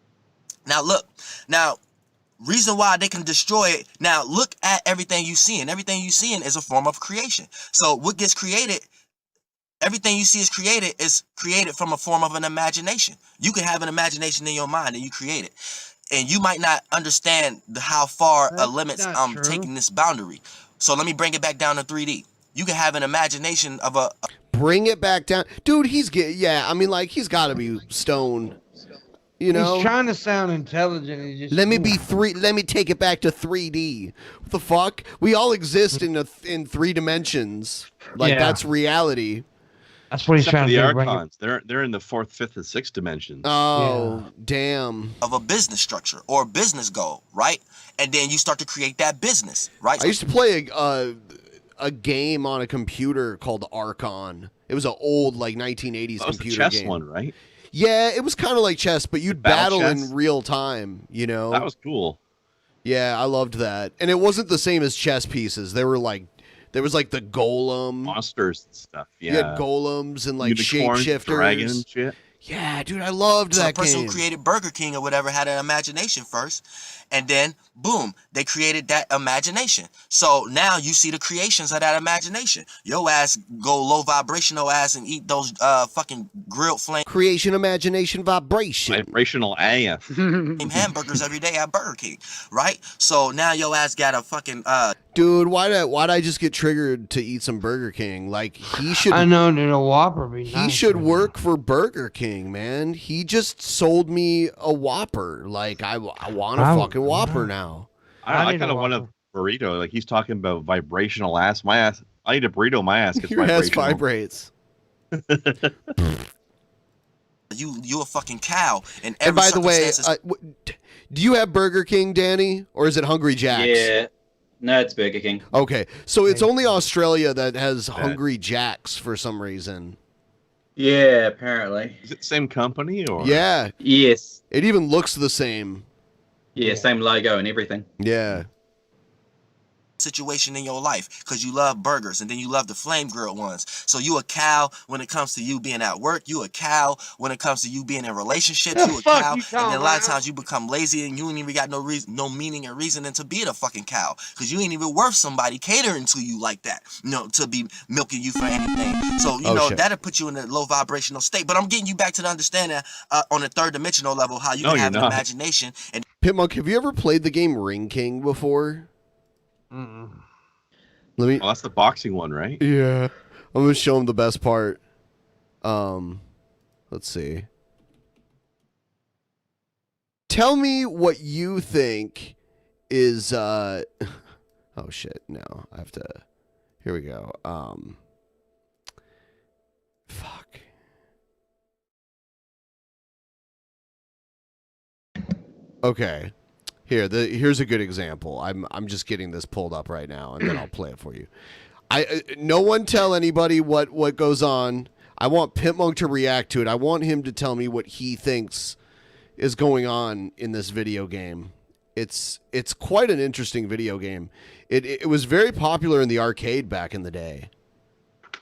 reason why they can destroy it. Now, look at everything you see, and everything you seeing is a form of creation. So what gets created, everything you see is created from a form of an imagination. You can have an imagination in your mind and you create it. And you might not understand how far limits I'm taking this boundary. So let me bring it back down to 3D. You can have an imagination of a bring it back down. Dude, he's got to be stoned. You know, he's trying to sound intelligent. He just let me take it back to 3D. What the fuck? We all exist in 3 dimensions. Like that's reality. That's what he's Except trying for to the do. Archons. They're in the 4th, 5th, and 6th dimensions. Oh, damn. Of a business structure or a business goal, right? And then you start to create that business, right? I used to play a game on a computer called Archon. It was an old 1980s That was the computer chess game. one, right? Yeah, it was kind of like chess, but you'd battle chess? in real time, you know? That was cool. Yeah, I loved that. And it wasn't the same as chess pieces. There was the golem. Monsters and stuff, yeah. You had golems and Unicorns, shapeshifters. dragon and shit. Yeah, dude, I loved So that the person game. who created Burger King or whatever had an imagination first, and then boom, they created that imagination. So now you see the creations of that imagination. Your ass go low vibrational ass and eat those fucking grilled flame Creation, imagination, vibration. Vibrational AF. hamburgers every day at Burger King, right? So now your ass got a fucking Dude, why'd I just get triggered to eat some Burger King? Like he should. I know, dude, a Whopper be He nice. should work for Burger King, man. He just sold me a Whopper. Like I want a fucking Whopper now. I kind of want a burrito. Like he's talking about vibrational ass. My ass. I eat a burrito. My ass gets Your ass vibrational. vibrates. you a fucking cow in every And by the way, circumstances. do you have Burger King, Danny, or is it Hungry Jack's? Yeah. No, it's Burger King. Okay, so it's only Australia that has Hungry Jack's for some reason. Yeah, apparently. Is it the same company or? Yeah. Yes. It even looks the same. Yeah, same logo and everything. Yeah. Situation in your life because you love burgers and then you love the flame grilled ones. So you a cow when it comes to you being at work. You a cow when it comes to you being in relationships. You a cow, and then a lot of times you become lazy and you ain't even got no reason, no meaning or reasoning to be a fucking cow because you ain't even worth somebody catering to you like that. You know, to be milking you for anything. So you know that'll put you in a low vibrational state. But I'm getting you back to the understanding on the third dimensional level how you can have an imagination. And Pimpmunk, have you ever played the game Ring King before? Let me. Oh, that's the boxing one, right? Yeah, I'm gonna show him the best part. Let's see. Tell me what you think is. Oh shit! No, I have to. Here we go. Fuck. Okay. Here's a good example. I'm just getting this pulled up right now, and then I'll play it for you. No one tell anybody what goes on. I want Pimpmunk to react to it. I want him to tell me what he thinks is going on in this video game. It's quite an interesting video game. It was very popular in the arcade back in the day.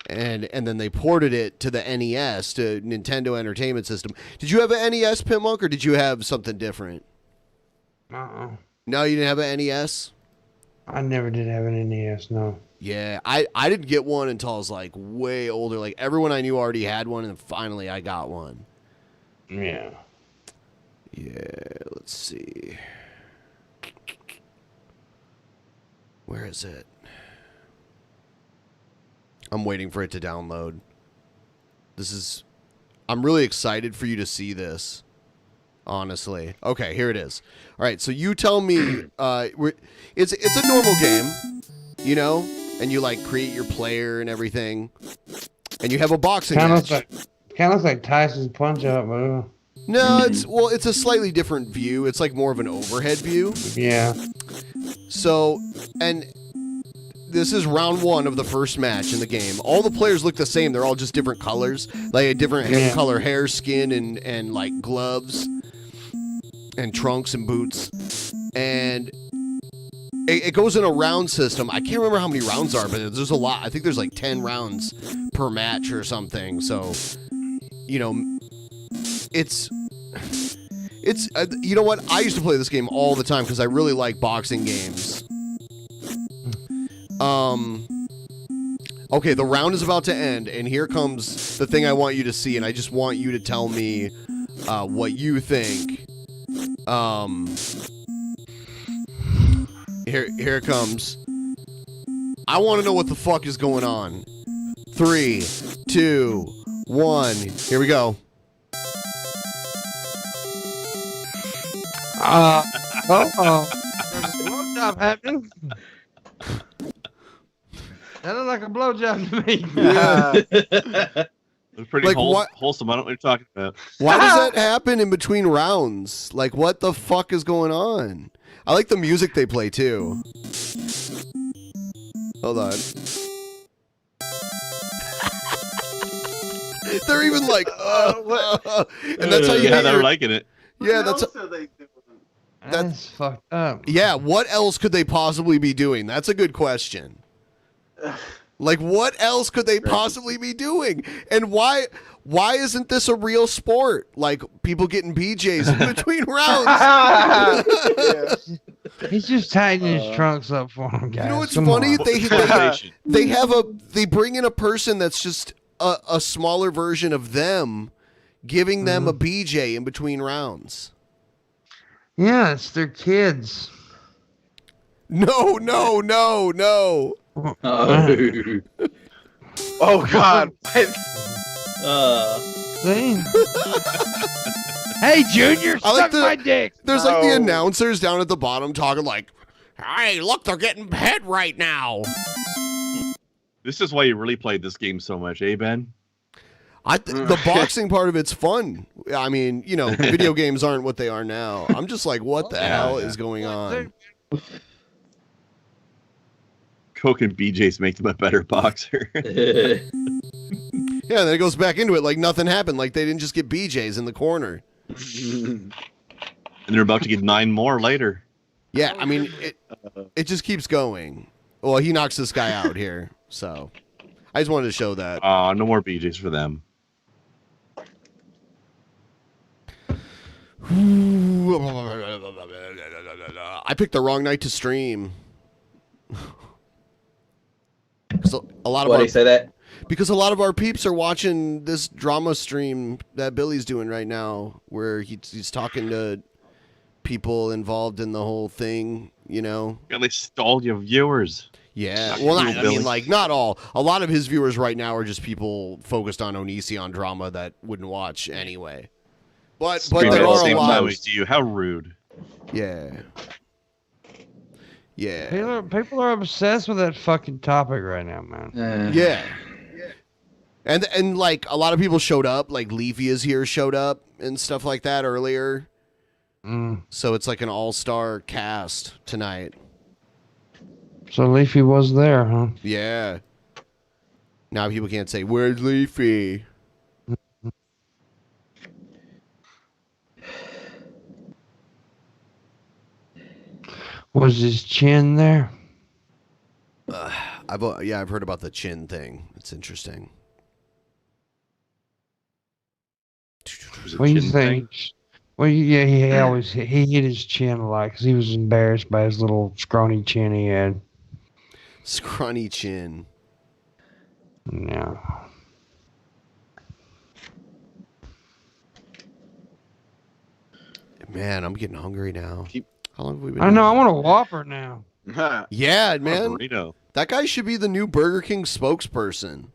And then they ported it to the NES, to Nintendo Entertainment System. Did you have an NES, Pimpmunk, or did you have something different? No, you didn't have an NES? I never did have an NES, no. Yeah, I didn't get one until I was like way older. Like everyone I knew already had one, and then finally I got one. Yeah. Yeah, let's see. Where is it? I'm waiting for it to download. I'm really excited for you to see this. Honestly. Okay, here it is. All right, so you tell me, it's a normal game, you know, and you like create your player and everything, and you have a boxing match. Kind of looks like Tyson's Punch Out, but no, it's a slightly different view. It's like more of an overhead view. Yeah. So, and this is round 1 of the first match in the game. All the players look the same. They're all just different colors, like a different color hair, skin, and like gloves and trunks and boots. And it goes in a round system. I can't remember how many rounds are, but there's a lot. I think there's like 10 rounds per match or something. So, you know, it's you know what? I used to play this game all the time because I really like boxing games. Okay, the round is about to end, and here comes the thing I want you to see, and I just want you to tell me what you think. Here it comes. I want to know what the fuck is going on. 3, 2, 1. Here we go. Blowjob happening. That looked like a blowjob to me. Yeah. It's pretty Like, wholesome. I don't know what you're talking about. Why does that happen in between rounds? Like, what the fuck is going on? I like the music they play, too. Hold on. They're even like, and that's how you get they're your, liking it. Yeah, that's fucked up. Yeah, what else could they possibly be doing? That's a good question. Like, what else could they possibly be doing? And why isn't this a real sport? Like, people getting BJs in between rounds. He's just tightening his trunks up for him, guys. You know what's Come funny? on. They bring in a person that's just a smaller version of them, giving them a BJ in between rounds. Yeah, it's their kids. No. Oh God. See? Hey, Junior, I like suck my dick. There's like the announcers down at the bottom talking like, "Hey, look, they're getting head right now." This is why you really played this game so much, eh, Ben? The boxing part of it's fun. I mean, you know, video games aren't what they are now. I'm just like, what the hell is going on? Coke and BJ's make them a better boxer. Yeah, then it goes back into it like nothing happened. Like they didn't just get BJ's in the corner. And they're about to get 9 more later. Yeah, I mean, it just keeps going. Well, he knocks this guy out here, so I just wanted to show that. No more BJ's for them. I picked the wrong night to stream. A lot of Why do you say that? Because a lot of our peeps are watching this drama stream that Billy's doing right now, where he's talking to people involved in the whole thing, you know. At least all your viewers. Yeah, well, I mean, like, not all. A lot of his viewers right now are just people focused on Onision drama that wouldn't watch anyway. But there are a lot. To you. How rude. Yeah. Yeah. People are obsessed with that fucking topic right now, man. Yeah. And like a lot of people showed up, like Leafy is here showed up and stuff like that earlier. So it's like an all-star cast tonight. So Leafy was there, huh? Yeah. Now people can't say, "Where's Leafy?" Was his chin there? I've heard about the chin thing. It's interesting. What do you think? Well, yeah, he hit his chin a lot because he was embarrassed by his little scrawny chin he had. Scrawny chin. Yeah. Man, I'm getting hungry now. How long have we been? I know. I want a Whopper now. Yeah, man. Burrito. That guy should be the new Burger King spokesperson.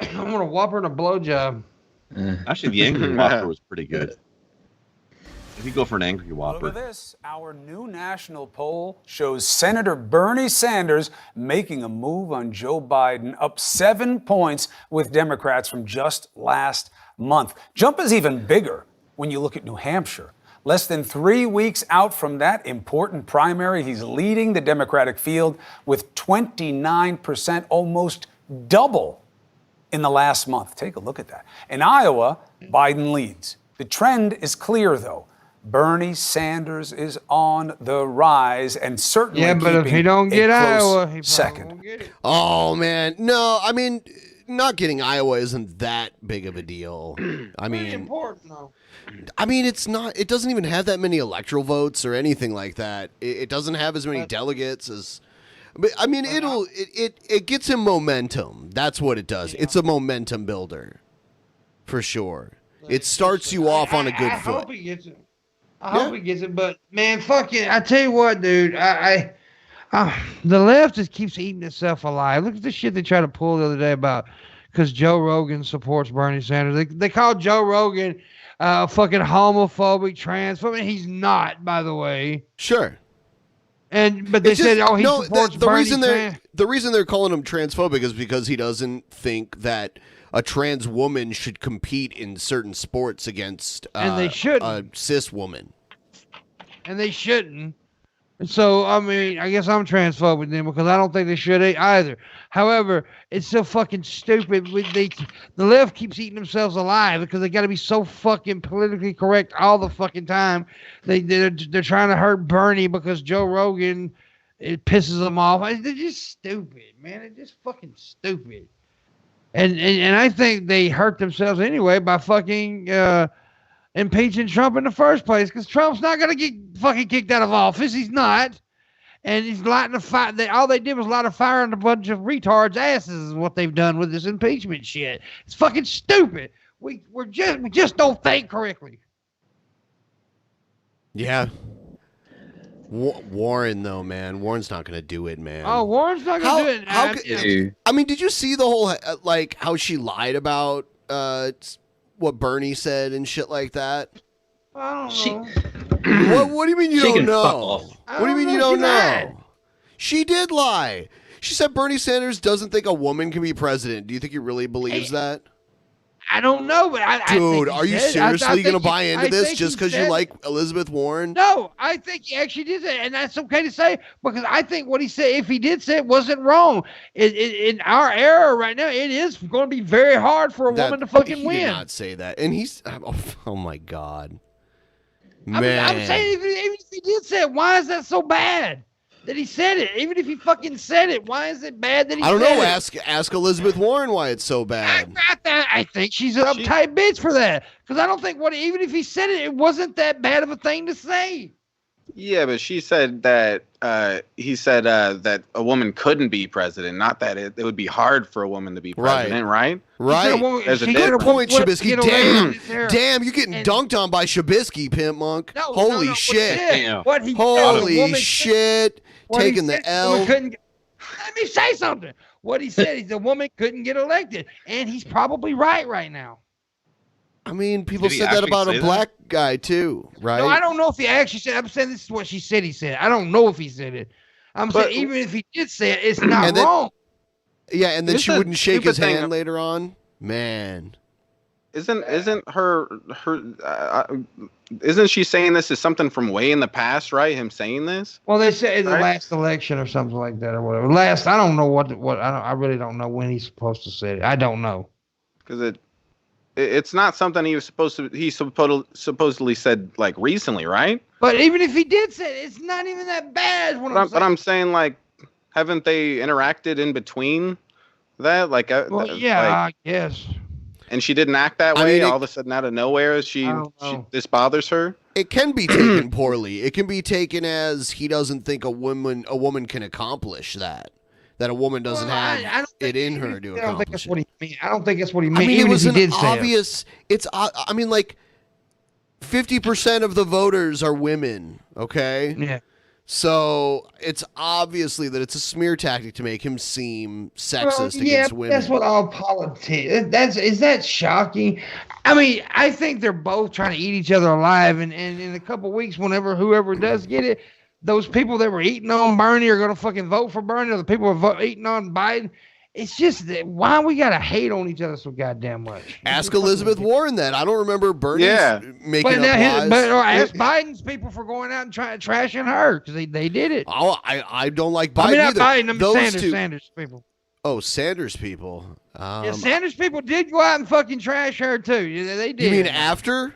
I want a Whopper and a blowjob. Actually, the Angry Whopper was pretty good. If you go for an Angry Whopper. Look at this. Our new national poll shows Senator Bernie Sanders making a move on Joe Biden, up 7 points with Democrats from just last month. Jump is even bigger when you look at New Hampshire. Less than 3 weeks out from that important primary, he's leading the Democratic field with 29%, almost double in the last month. Take a look at that. In Iowa, Biden leads. The trend is clear, though. Bernie Sanders is on the rise and certainly but if he don't get Iowa, he second. won't get it. Oh man, no. I mean, not getting Iowa isn't that big of a deal. I Pretty mean, important though. I mean, it's not. It doesn't even have that many electoral votes or anything like that. It doesn't have as many delegates as. But I mean, it gets him momentum. That's what it does. It's a momentum builder, for sure. It starts you off on a good I foot. hope he gets it. I hope he gets it, but man, fuck it. I tell you what, dude. The left just keeps eating itself alive. Look at the shit they tried to pull the other day about because Joe Rogan supports Bernie Sanders. They called Joe Rogan fucking homophobic, transphobic. He's not, by the way. Sure. But they said, he supports the Bernie reason Sanders. the reason they're calling him transphobic is because he doesn't think that a trans woman should compete in certain sports against And they shouldn't. a cis woman. And they shouldn't. And so, I mean, I guess I'm transphobic then because I don't think they should either. However, it's so fucking stupid. The left keeps eating themselves alive because they got to be so fucking politically correct all the fucking time. They're trying to hurt Bernie because Joe Rogan, it pisses them off. They're just stupid, man. They're just fucking stupid. And I think they hurt themselves anyway by fucking impeaching Trump in the first place because Trump's not going to get fucking kicked out of office. He's not. And he's lighting a fire. All they did was light a fire on a bunch of retards' asses is what they've done with this impeachment shit. It's fucking stupid. We just don't think correctly. Yeah. Warren, though, man. Warren's not going to do it, man. Oh, Warren's not going to do it. I mean, did you see the whole, how she lied about what Bernie said and shit like that? I don't know. What do you mean you don't know? What do you mean you don't know? She did lie. She said Bernie Sanders doesn't think a woman can be president. Do you think he really believes that? I don't know, but Dude, are you seriously going to buy into this just because you said, like Elizabeth Warren? No, I think he actually did say, and that's okay to say because I think what he said, if he did say it, wasn't wrong. In our era right now, it is going to be very hard for a woman to fucking win. He did not say that, and he's oh my god, man. I'm saying even if he did say it, why is that so bad that he said it? Even if he fucking said it, why is it bad that he said it? I don't know. Ask Elizabeth Warren why it's so bad. I think she's an uptight bitch for that. Because I don't think even if he said it, it wasn't that bad of a thing to say. Yeah, but she said that he said that a woman couldn't be president, not that it would be hard for a woman to be president, right? Right. There's a Good difference. point, Shabisky. Damn, you're getting dunked on by Shabisky, Pimpmunk. Holy shit. Holy shit. Taking the L. Let me say something. What he said is the woman couldn't get elected. And he's probably right now. I mean, people said that about a black guy too, right? No, I don't know if he actually said. I'm saying this is what she said. He said. I don't know if he said it. I'm saying even if he did say it, it's not wrong. Yeah, and then she wouldn't shake his hand later on. Man, isn't she saying this is something from way in the past, right? Him saying this? Well, they said in the last election or something like that or whatever. I don't know what I really don't know when he's supposed to say it. I don't know because it's not something he was supposed to. He supposedly said like recently, right? But even if he did say it, it's not even that bad. Is what I'm saying. But I'm saying, like, haven't they interacted in between that? Like, Well, yeah, I guess. And she didn't act that way. All of a sudden, out of nowhere, this bothers her. It can be taken poorly. It can be taken as he doesn't think a woman can accomplish that. That a woman doesn't have it in her to accomplish. I don't think that's what he meant. I don't think that's what he I meant. mean, even it was if he an did say it. obvious. It's. I mean, like 50% of the voters are women. Okay. Yeah. So it's obviously that it's a smear tactic to make him seem sexist against women. That's what all politics. Is that shocking? I mean, I think they're both trying to eat each other alive, and in a couple of weeks, whenever whoever does get it, those people that were eating on Bernie are going to fucking vote for Bernie, or the people who are eating on Biden. It's just that why we got to hate on each other so goddamn much. Ask Elizabeth Warren that. I don't remember Bernie making But up lies. ask Biden's people for going out and trashing her because they did it. Oh, I don't like Biden I mean, not either. Biden, I mean Those Sanders people. Oh, Sanders people. Yeah, Sanders people did go out and fucking trash her too. Yeah, they did. You mean after?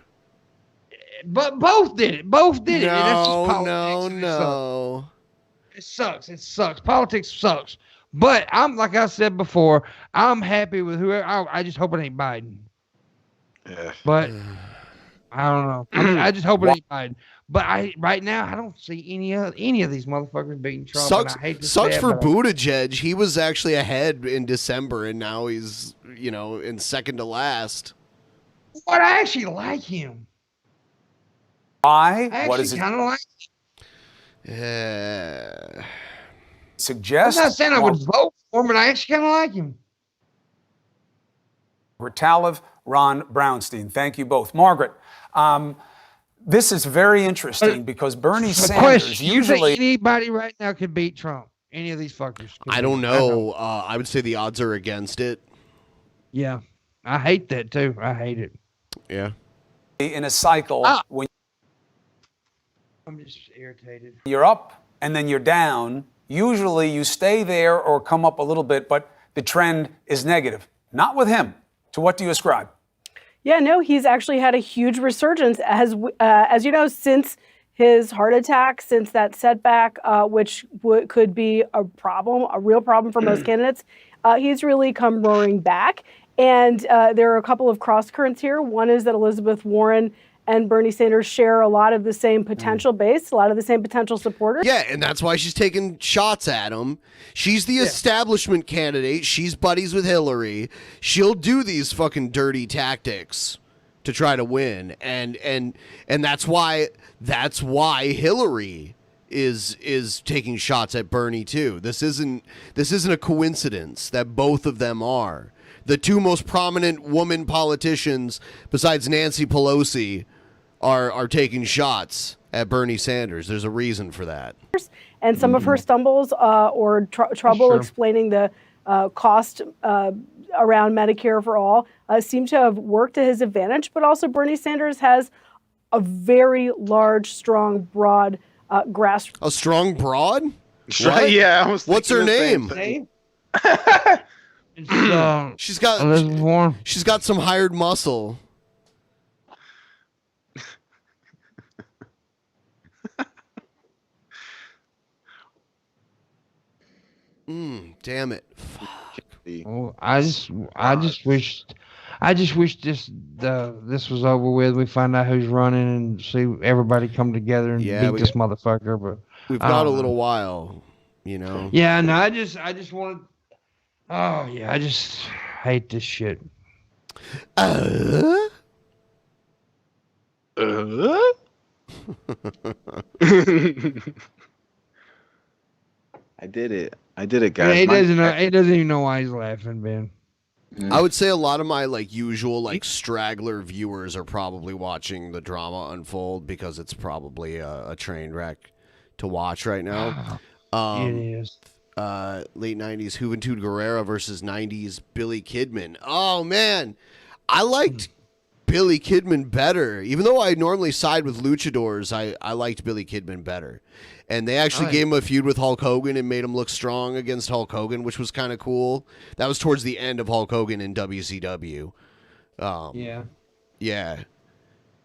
But both did it. Both did it. And that's just politics. No. It sucks. It sucks. Politics sucks. But I'm like I said before, I'm happy with whoever. I just hope it ain't Biden. Yeah. But I don't know. I just hope it ain't Biden. But right now I don't see any of these motherfuckers beating Trump. Sucks, and I hate to sucks say it, for but Buttigieg. He was actually ahead in December, and now he's in second to last. But I actually like him. Why? I What is actually it? kind of like him. Yeah. Suggest. I'm not saying I would vote for him, but I actually kind of like him. Talib, Ron Brownstein. Thank you both. Margaret, this is very interesting because Bernie Sanders You think usually. anybody right now could beat Trump? Any of these fuckers? I don't know. I would say the odds are against it. Yeah. I hate that too. I hate it. Yeah. In a cycle when I'm just irritated. you're up and then you're down, usually you stay there or come up a little bit, but the trend is negative. Not with him. To what do you ascribe? Yeah, no, he's actually had a huge resurgence, as you know, since his heart attack, since that setback, which could be a problem, a real problem for most candidates. He's really come roaring back. And there are a couple of cross currents here. One is that Elizabeth Warren and Bernie Sanders share a lot of the same potential base, a lot of the same potential supporters. Yeah, and that's why she's taking shots at him. She's the establishment candidate. She's buddies with Hillary. She'll do these fucking dirty tactics to try to win. And that's why Hillary is taking shots at Bernie too. This isn't a coincidence that both of them are. The two most prominent woman politicians besides Nancy Pelosi are taking shots at Bernie Sanders. There's a reason for that. And some of her stumbles or trouble explaining the cost around Medicare for all seem to have worked to his advantage. But also Bernie Sanders has a very large, strong, broad grassroots. A strong broad? Right, yeah. What's her name? She's got some hired muscle. Damn it. Fuck. Oh, I just wish this was over with. We find out who's running and see everybody come together and beat this motherfucker. But we've got a little while, Yeah, no, I just want to. Oh yeah, I just hate this shit. I did it. I did it, guys. Yeah, he doesn't even know why he's laughing, Ben. I would say a lot of my usual straggler viewers are probably watching the drama unfold because it's probably a train wreck to watch right now. It is. Late 90s Juventud Guerrera versus 90s Billy Kidman. Oh man, I liked Billy Kidman better. Even though I normally side with luchadors, I liked Billy Kidman better. And they actually gave him a feud with Hulk Hogan and made him look strong against Hulk Hogan, which was kind of cool. That was towards the end of Hulk Hogan in WCW. Yeah.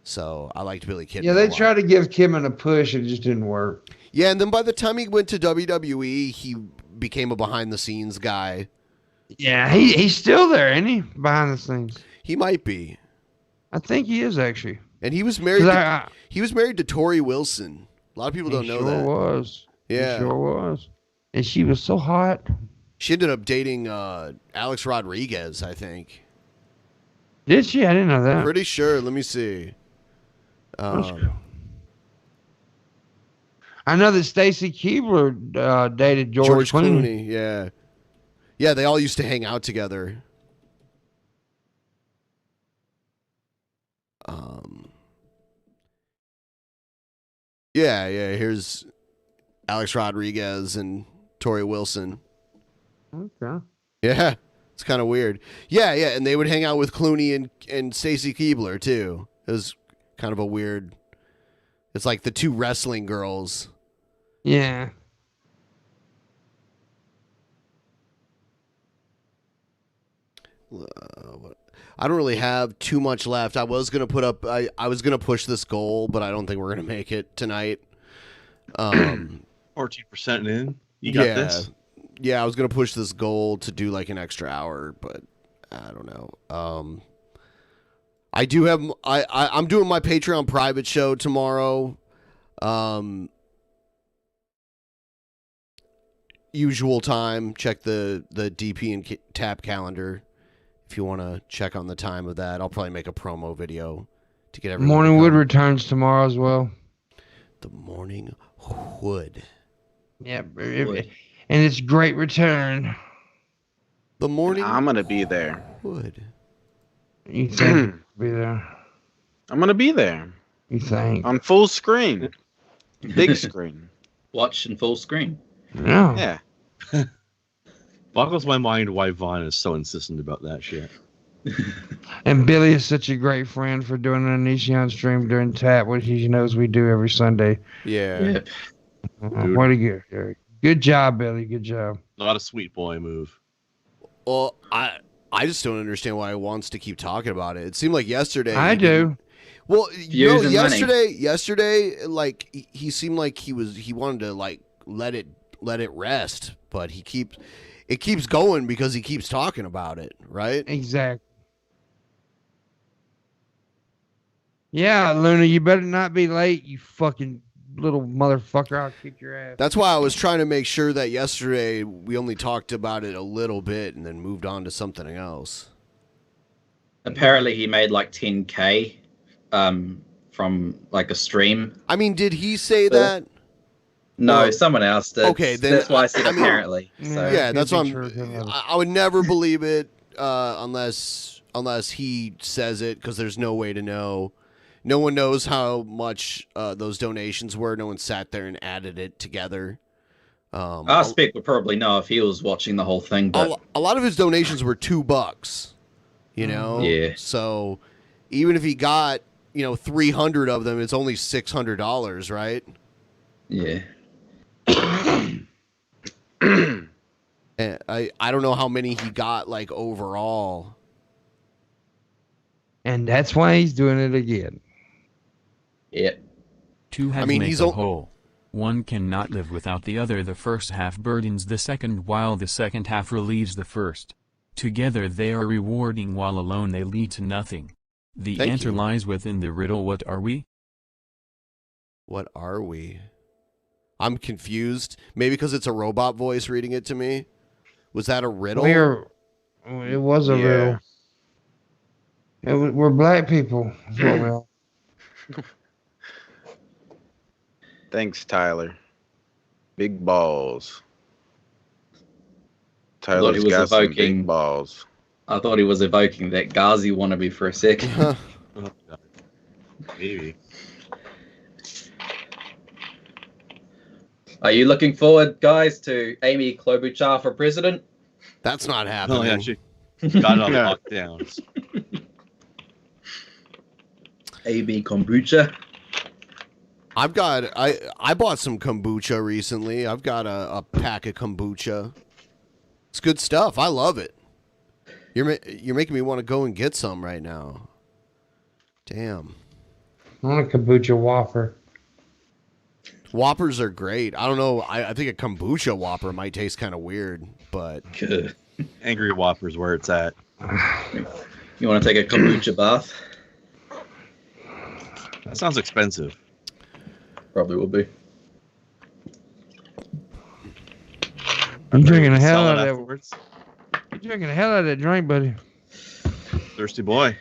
So I liked Billy Kidman. Yeah, they tried to give Kidman a push, and it just didn't work. Yeah, and then by the time he went to WWE, he became a behind the scenes guy. Yeah, he's still there, ain't he? Behind the scenes. He might be. I think he is actually. And he was married. He was married to Tori Wilson. A lot of people don't know that. Was. Yeah, he sure was. And she was so hot. She ended up dating Alex Rodriguez, I think. Did she? I didn't know that. Pretty sure. Let me see. I know that Stacy Keibler dated George Clooney. Yeah. Yeah, they all used to hang out together. Yeah, here's Alex Rodriguez and Tori Wilson. Okay. Yeah, it's kind of weird. Yeah, and they would hang out with Clooney and Stacy Keibler, too. It was kind of a weird... It's like the two wrestling girls. Yeah. I don't really have too much left. I was gonna put up. I was gonna push this goal, but I don't think we're gonna make it tonight. 14% in. You got this. Yeah, I was gonna push this goal to do like an extra hour, but I don't know. I do have. I'm doing my Patreon private show tomorrow. Usual time. Check the DP and Tap calendar. If you want to check on the time of that, I'll probably make a promo video to get everyone. Morning Wood returns tomorrow as well. The Morning Wood. Yeah, and it's great return. The Morning. I'm gonna be there. Wood. You think be there? I'm gonna be there. You think? On full screen, big screen. Watch in full screen. Yeah. Yeah. Boggles my mind why Vaughn is so insistent about that shit. And Billy is such a great friend for doing an Onision stream during Tap, which he knows we do every Sunday. Yeah. What a good job, Billy. Good job. Not a sweet boy move. Well, I just don't understand why he wants to keep talking about it. It seemed like yesterday. I do. Well, Views and money. yesterday, like he seemed like he wanted to like let it rest, but it keeps going because he keeps talking about it, right? Exactly. Yeah, Luna, you better not be late, you fucking little motherfucker. I'll kick your ass. That's why I was trying to make sure that yesterday we only talked about it a little bit and then moved on to something else. Apparently, he made like 10K from like a stream. I mean, did he say that? No, someone else did. Okay, then that's why I said apparently. So. Yeah, that's what I would never believe it unless he says it, because there's no way to know. No one knows how much those donations were. No one sat there and added it together. Our Speak would probably know if he was watching the whole thing. But a lot of his donations were $2. You know. Yeah. So even if he got 300 of them, it's only $600, right? Yeah. And I don't know how many he got like overall. And that's why he's doing it again. Yep. Two heads make a whole. One cannot live without the other. The first half burdens the second, while the second half relieves the first. Together they are rewarding, while alone they lead to nothing. The answer lies within the riddle. What are we? What are we? I'm confused. Maybe because it's a robot voice reading it to me. Was that a riddle? It was a riddle. We're black people. Thanks, Tyler. Big balls. Tyler's got some big balls. I thought he was evoking that Ghazi wannabe for a second. Maybe. Are you looking forward, guys, to Amy Klobuchar for president? That's not happening. Oh, yeah, she got it on lockdown. AB kombucha. I bought some kombucha recently. I've got a pack of kombucha. It's good stuff. I love it. You're making me want to go and get some right now. Damn. I want a kombucha Whopper. Whoppers are great. I don't know. I think a kombucha Whopper might taste kind of weird, but Angry Whopper's where it's at. You want to take a kombucha bath? That sounds expensive. Probably will be. I'm drinking the hell Sell out it of afterwards. that. You're drinking the hell out of that drink, buddy. Thirsty boy.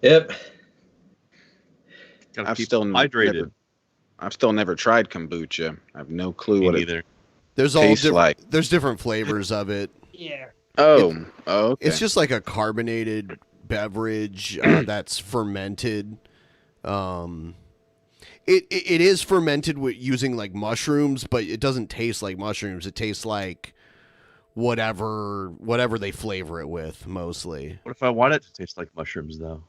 Yep. Gotta I've keep still hydrated. I've still never tried kombucha. I have no clue Me what neither. it there's all tastes different. like. There's different flavors of it. Yeah. Oh, okay. It's just like a carbonated beverage that's fermented. It is fermented with using like mushrooms, but it doesn't taste like mushrooms. It tastes like whatever they flavor it with, mostly. What if I want it to taste like mushrooms, though?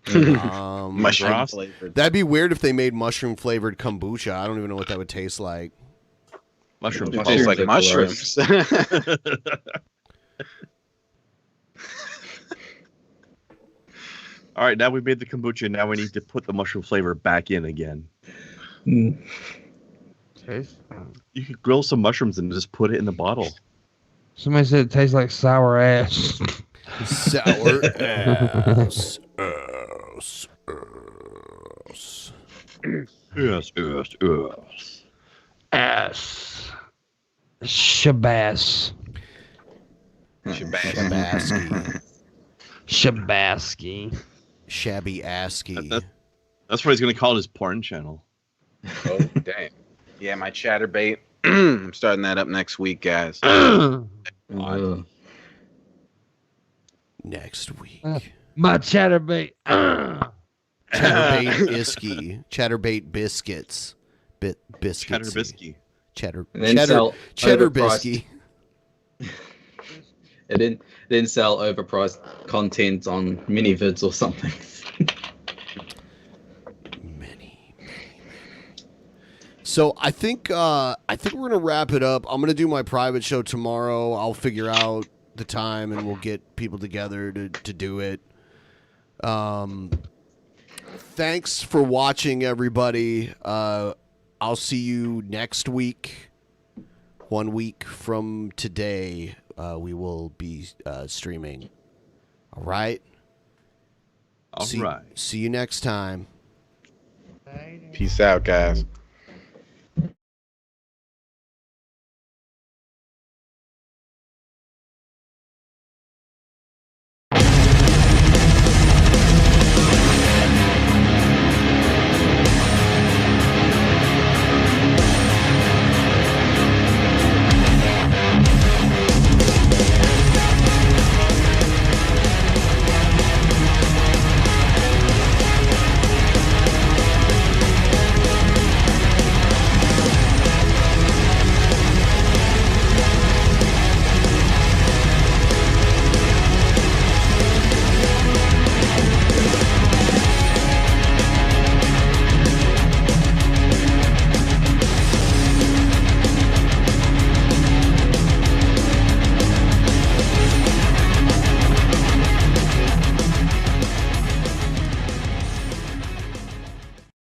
Mushroom Ross? flavored. That'd be weird if they made mushroom flavored kombucha. I don't even know what that would taste like. Mushrooms It taste tastes like mushrooms. All right, now we made the kombucha. Now we need to put the mushroom flavor back in again. Taste? You could grill some mushrooms and just put it in the bottle. Somebody said it tastes like sour ass. Sour ass. Yes. Ass. Shabazz. Shabasky. Shabasky. Shabby asky. That's what he's going to call his porn channel. Oh, dang. Yeah, my chatterbait. I'm starting that up next week, guys. Next week. My chatterbait. Chatterbait isky. Chatterbait biscuits. Biscuits. Chatterbisky. Cheddar bisky. It didn't sell overpriced content on mini-vids or something. So I think we're gonna wrap it up. I'm gonna do my private show tomorrow. I'll figure out the time and we'll get people together to do it. Thanks for watching, everybody. I'll see you next week. 1 week from today, we will be streaming. All right. All right. See you next time. Peace out, guys.